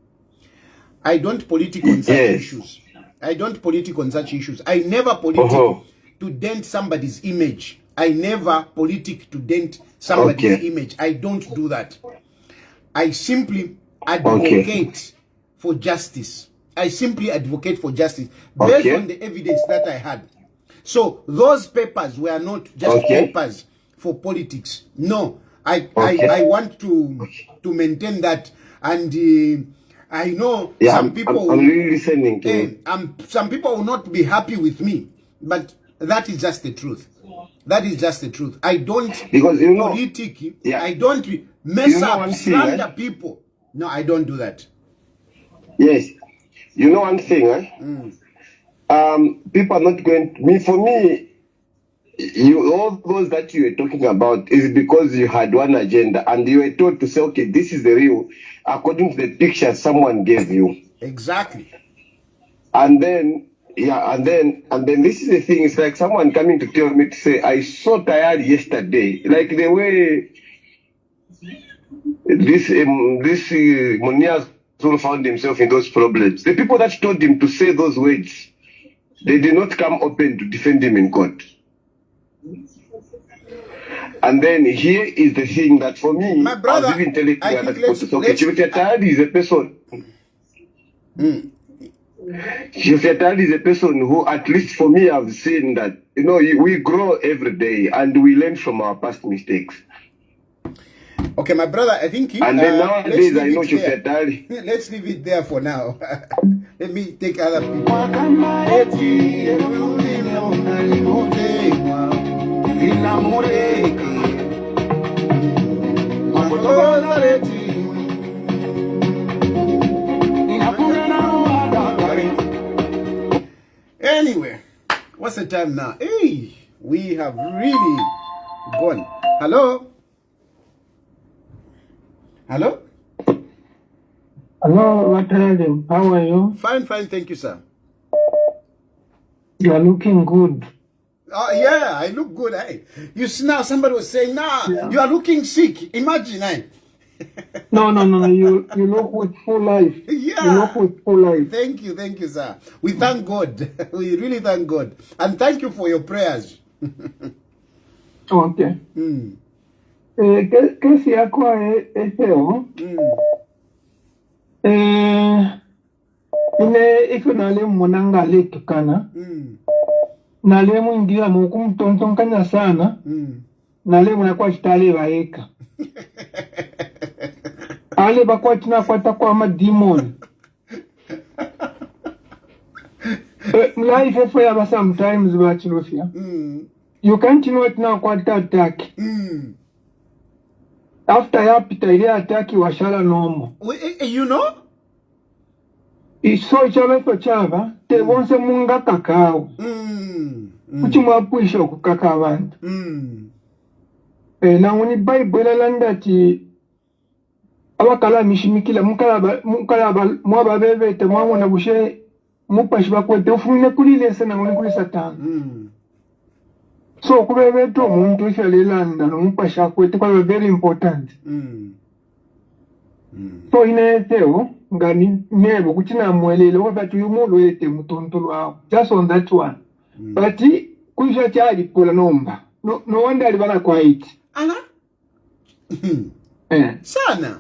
I don't politic on such issues. I don't politic on such issues. I never politic to dent somebody's image. I never politic to dent somebody's image. I don't do that. I simply advocate for justice. I simply advocate for justice based on the evidence that I had. So those papers were not just papers for politics. No, I want to maintain that, and I know some people. I'm really listening to you. Some people will not be happy with me, but that is just the truth. That is just the truth. I don't politic. I don't mess up, slander people. No, I don't do that. Yes, you know one thing. People are not going. For me, all those that you were talking about is because you had one agenda and you were told to say, okay, this is the real, according to the picture someone gave you. Exactly. And then, and then this is the thing. It's like someone coming to tell me to say, I saw Tayali yesterday, like the way this Muniaz found himself in those problems. The people that told him to say those words, they did not come open to defend him in court. And then here is the thing that for me, my brother, I was even telling you that Chilufya Tayali is a person. Chilufya Tayali is a person who, at least for me, I've seen that, we grow every day and we learn from our past mistakes. Okay, my brother, I think and then nowadays I know Chilufya Tayali. Let's leave it there for now. Let me take other people. Anyway, what's the time now? Hey, we have really gone. Hello? Hello? Hello, Waterade. How are you? Fine, thank you, sir. You are looking good. Oh, yeah, I look good. You see now, somebody was saying, you are looking sick. Imagine, No, you look with full life. Yeah. You look with full life. Thank you, sir. We thank God. We really thank God. And thank you for your prayers. Okay. Kesi yako Ethel. Iko nale mwananga le tukana. Nale mwingira mukumtontonkanya sana. Nale mwakwa chitale baeka. Ale bakwa tunakwata kwa mademon. Life for ya sometimes ba Chilufya. You can't know it now kwata attack. After ya pita ile attack washala normal. You know? Iso chava te bonse munga kakao. Uchimwa puisho kukaka abantu. Na uni Bible landa ti abakala mishimikila mukala mwaba bebete mwamona bushe mupashi bakwete ufune kulile sena ngoni kuli Satan. So kubebete omuntu ifyalelanda mupashi akwete kwa very important. So ineteo ngani nebo kuchina mwelele wabatu yumulu ete mutontolo wao. Just on that one. But kuisha chali pula nomba. No wonder alibana kwa it. Ala? Sana.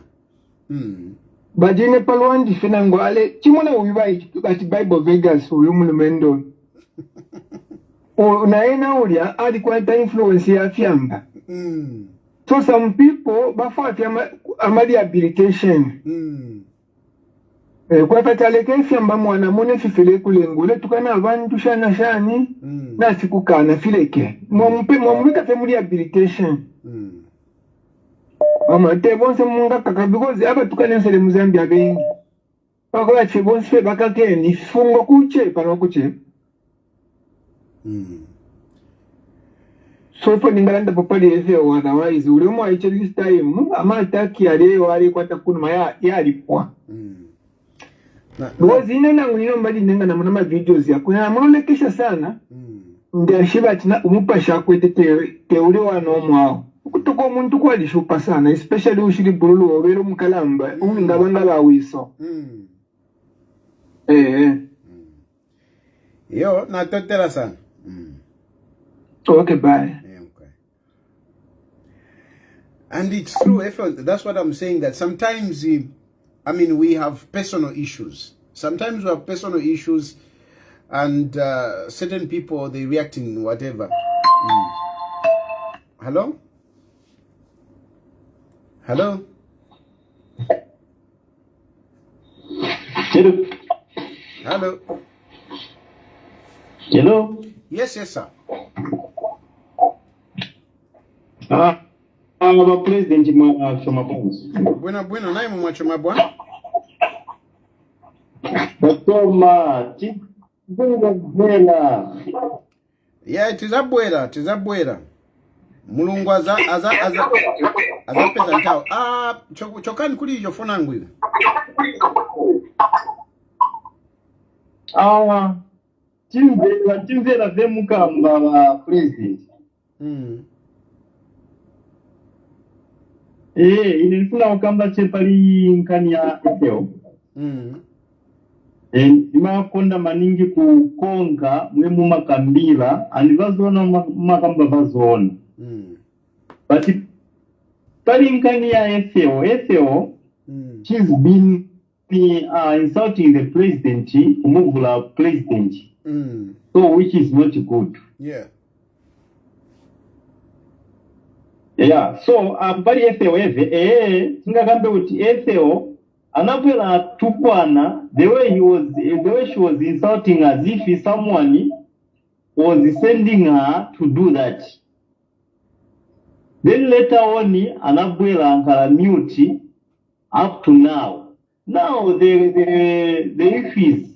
Bajine palwandi fenango ale chimona uibai ati Bible Vegas uyumulu mendo. Unaena ulia adi kwa influence ya fiamba. So some people bafati amadi habilitation. Kwa patale fiamba mwana mune fifile kulengule tukana abantu shani na sikukana fileke. Mwamwika family habilitation. Te bonse munga kaka because aba tukanensele muzambia bengi. Bako ya chebonse bakake ni fungo kuche pano kuche. So for ningalanda popali ese otherwise ulemo aiche this time ama ataki ale wali kwata kunuma ya alipwa. Because inena ngino mbali nenga na mwana videos ya kuna mwanolekesha sana. Ndia shiba tina umupasha kwete te ule wano mwao. Kutuko muntu kwa lishupa sana, especially ushiri bululu obero mukalamba, ngabanga bawiso. Yo, na totera sana. Okay, bye. Okay. And it's true, Ethel, that's what I'm saying, that sometimes, we have personal issues. Sometimes we have personal issues, and certain people, they react in whatever. Hello? Hello? Hello. Hello? Hello. Yes, sir. President Chomapons. Bueno, naye mumwachoma bwana. Batoma, Chibunga. Yeah, tizabwera. Mulungu aza pesa ntao. Chokani kuli iyo phone yangu hiyo. Chimvera vemukamba wa president. Inifuna ukamba chepali nkani ya Ethel. Imakonda maningi kukonga mwemu makambila anivazona makamba vazona. But pali nkani ya Ethel, she's been insulting the president, kumuvula president. So which is not good. Yeah. Yeah, so pali Ethel singakambe uti Ethel anapela tukwana the way she was insulting as if someone was sending her to do that. Then later on anabwela ankala mute up to now. Now the issue is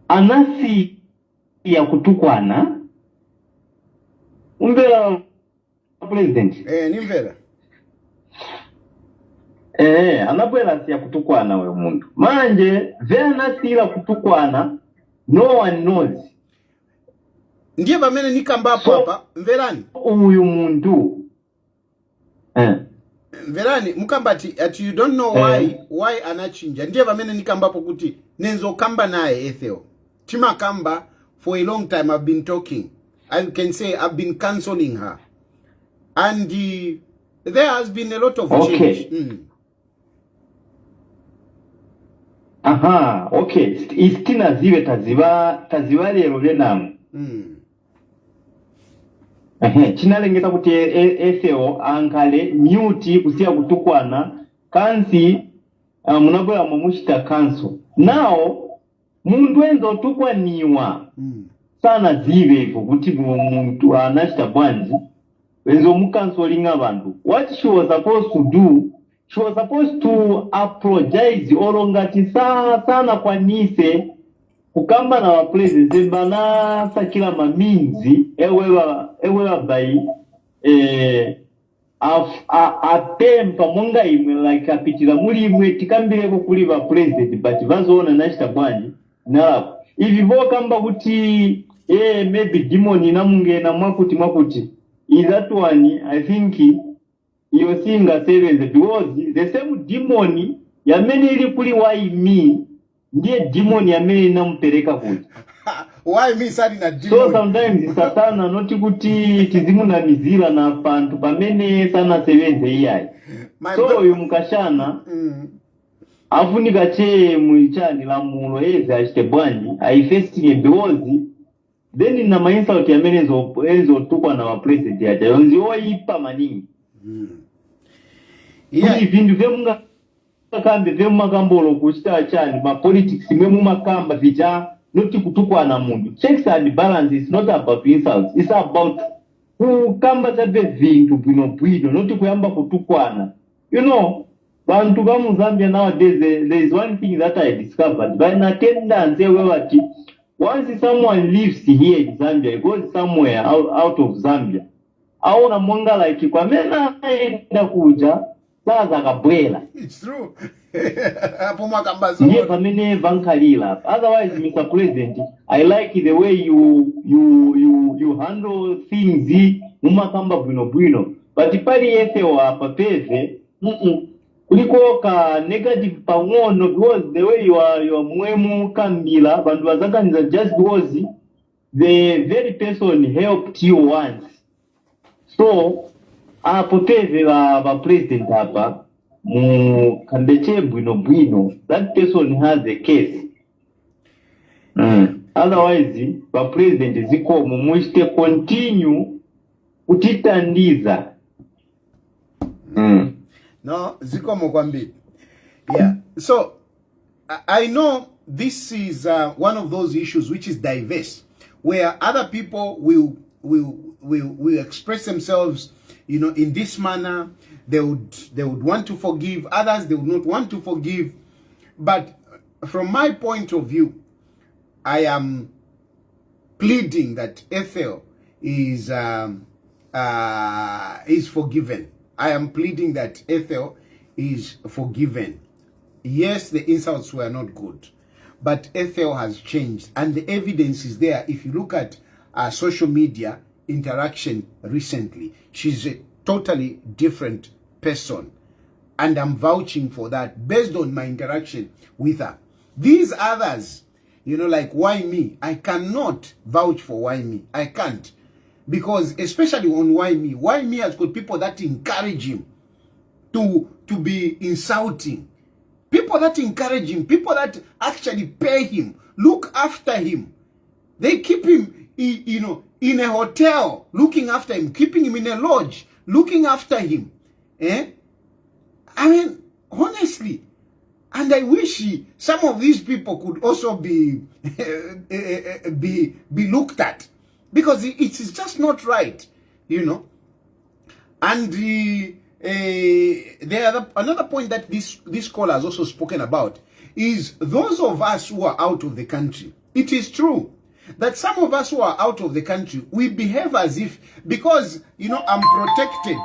anasi ya kutukwana umbela president. Nimvera. Anabwela siya kutukwana we mundu. Manje, vena sila kutukwana, no one knows. Ndiye vamene nikambapo hapa, mverani? Uyu mundu. Mverani, mukambati, at you don't know why anachinja. Ndiye vamene nikambapo kuti, nenzo kamba nae Ethel. Chima kamba, for a long time I've been talking. I can say I've been counseling her. And there has been a lot of change. Okay. Istina ziwe taziwa lero lenamu. Chinalengeta kuti Ethel ankale mute kusiya kutukwana kansi munabwela mumushita cancel. Now mundu enzo tukwaniwa sana zive hivyo kuti muntu anashita bwanji wenzo mukansoling abantu. What she was supposed to do, she was supposed to apologize olongati sana kwanise kukamba na wapresident bana sakila maminzi ewewa bai atempa monga imwe like apitila muli imwe tikambile kukuli ba president but vazoona nashita bwanji na ivi vokamba kuti maybe demon inamungena mwakuti is that one I think you're seeing a seventh because the same demon yamene ili kuli why me ndiye demon yamene inampeleka kuti. Why me sadi na demon? So sometimes satana noti kuti tizimu na mizira na pantu pamene sana seventh iyai. So uyu mukashana afunika che muichani la mulo achite bwanji aifestinge because then na mainsult yamene enzo tukwa na president yacha yonzi oyipa maningi. Yeah. Vindu vyemunga kambe vyemumakambolo kuchita chani ma politics mwemumakamba vija noti kutukwana mundu. Checks and balance is not about insults, it's about kukamba chabe vindu bwino noti kuyamba kutukwana. You know, bantu bamu Zambia nowadays there is one thing that I discovered by an attendance wewati once someone lives here in Zambia, he goes somewhere out of Zambia. Aona mwanga like kwa mena enda kuja saza kabwela. It's true. Hapo mwakambazo. Ndiye pamene vankalila. Otherwise, Mr. President, I like the way you handle things mumakamba bwino. But pali Ethel hapa peve, kuliko ka negative pang'ono, because the way you are mwemu kambila bantu bazaganiza just because the very person helped you once. So apoteze ba president hapa mu kandeche bwino that person has a case. Otherwise ba president ziko mumuiste continue kutitandiza. No, ziko mokwambi. Yeah. So I know this is one of those issues which is diverse, where other people will express themselves, you know, in this manner. They would want to forgive, others they would not want to forgive. But from my point of view, I am pleading that Ethel is forgiven. I am pleading that Ethel is forgiven. Yes, the insults were not good, but Ethel has changed, and the evidence is there. If you look at social media interaction recently, she's a totally different person, and I'm vouching for that based on my interaction with her. These others, you know, like why me? I cannot vouch for why me. I can't, because especially on why me has got people that encourage him to be insulting, people that encourage him, people that actually pay him, look after him. They keep him, you know, in a hotel, looking after him, keeping him in a lodge, looking after him. I mean, honestly, and I wish some of these people could also be looked at, because it is just not right, you know. And another point that this caller has also spoken about is those of us who are out of the country. It is true that some of us who are out of the country, we behave as if, because, you know, I'm protected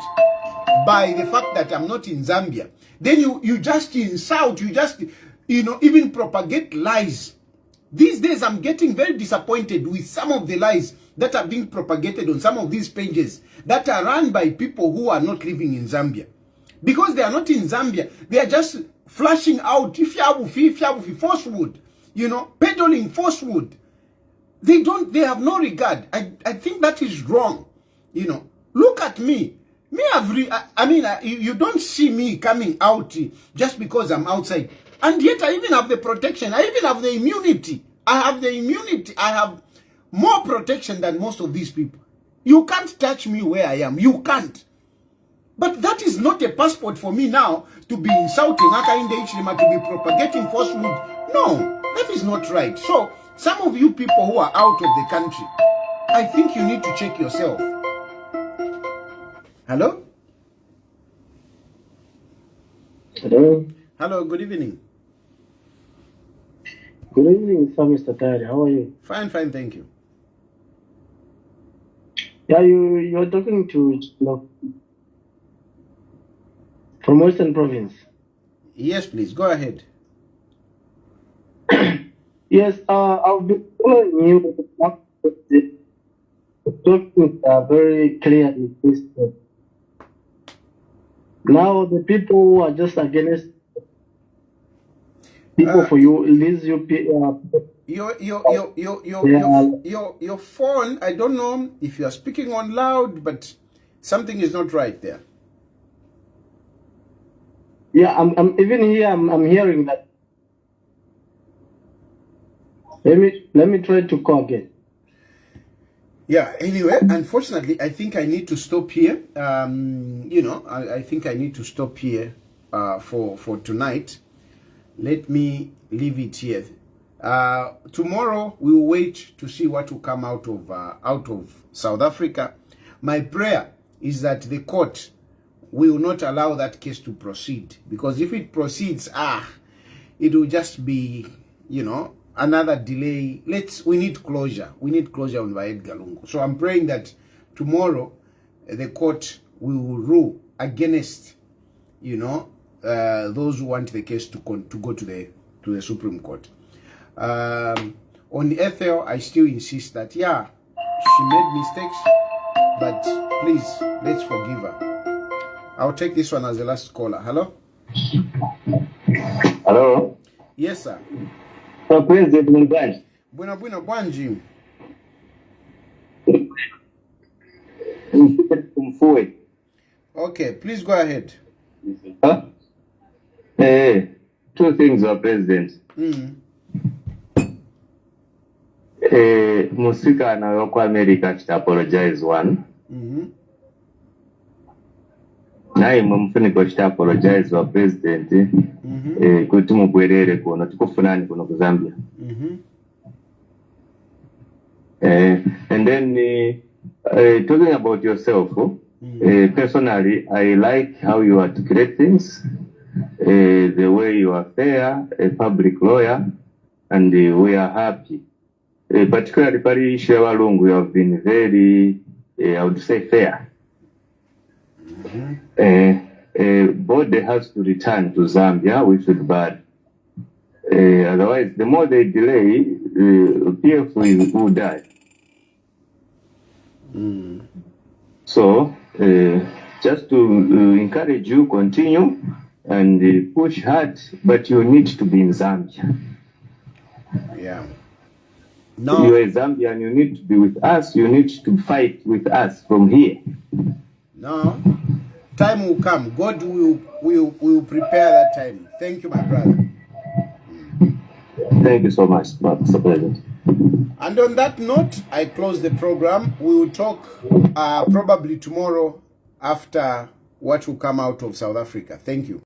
by the fact that I'm not in Zambia, then you just insult, you just, you know, even propagate lies. These days I'm getting very disappointed with some of the lies that are being propagated on some of these pages that are run by people who are not living in Zambia. Because they are not in Zambia, they are just flashing out falsehood, you know, peddling falsehood. They have no regard. I think that is wrong. You know, look at me. You don't see me coming out just because I'm outside. And yet I even have the protection. I even have the immunity. I have the immunity. I have more protection than most of these people. You can't touch me where I am. You can't. But that is not a passport for me now to be insulting to be propagating falsehood. No, that is not right. So, some of you people who are out of the country, I think you need to check yourself. Hello? Hello. Hello, good evening. Good evening, sir, Mr. Tayali. How are you? Fine, thank you. Yeah, you're talking to from Western Province. Yes, please, go ahead. Yes, I've been following you. Talking very clearly. Now the people who are just against people for you, these your phone, I don't know if you are speaking on loud, but something is not right there. Yeah, I'm even here. I'm hearing that. Let me try to call again. Yeah, anyway, unfortunately, I think I need to stop here. You know, I think I need to stop here for tonight. Let me leave it here. Tomorrow, we will wait to see what will come out of South Africa. My prayer is that the court will not allow that case to proceed. Because if it proceeds, it will just be, you know, another delay. We need closure. We need closure on Vaed Galungu. So I'm praying that tomorrow the court will rule against, you know, those who want the case to go to the Supreme Court. On Ethel, I still insist that yeah, she made mistakes, but please let's forgive her. I'll take this one as the last caller. Hello. Hello? Yes, sir. President Mulbanji. Buena Bwanji. Okay, please go ahead. Huh? Two things, President. Musika na yoko America should apologize one. Naye mumfuniko should apologize wa President. Kuti mubwerere kuno tikufunani kuno ku Zambia. And then talking about yourself, personally, I like how you articulate things, the way you are fair, a public lawyer, and we are happy. Particularly, Pari Shewalung, you have been very, I would say, fair. Bode has to return to Zambia, which is bad. Otherwise, the more they delay, PF will die. So, just to encourage you, continue and push hard, but you need to be in Zambia. Yeah. No. You're a Zambian, you need to be with us, you need to fight with us from here. No. Time will come. God will prepare that time. Thank you, my brother. Thank you so much, Mr. President. And on that note, I close the program. We will talk probably tomorrow after what will come out of South Africa. Thank you.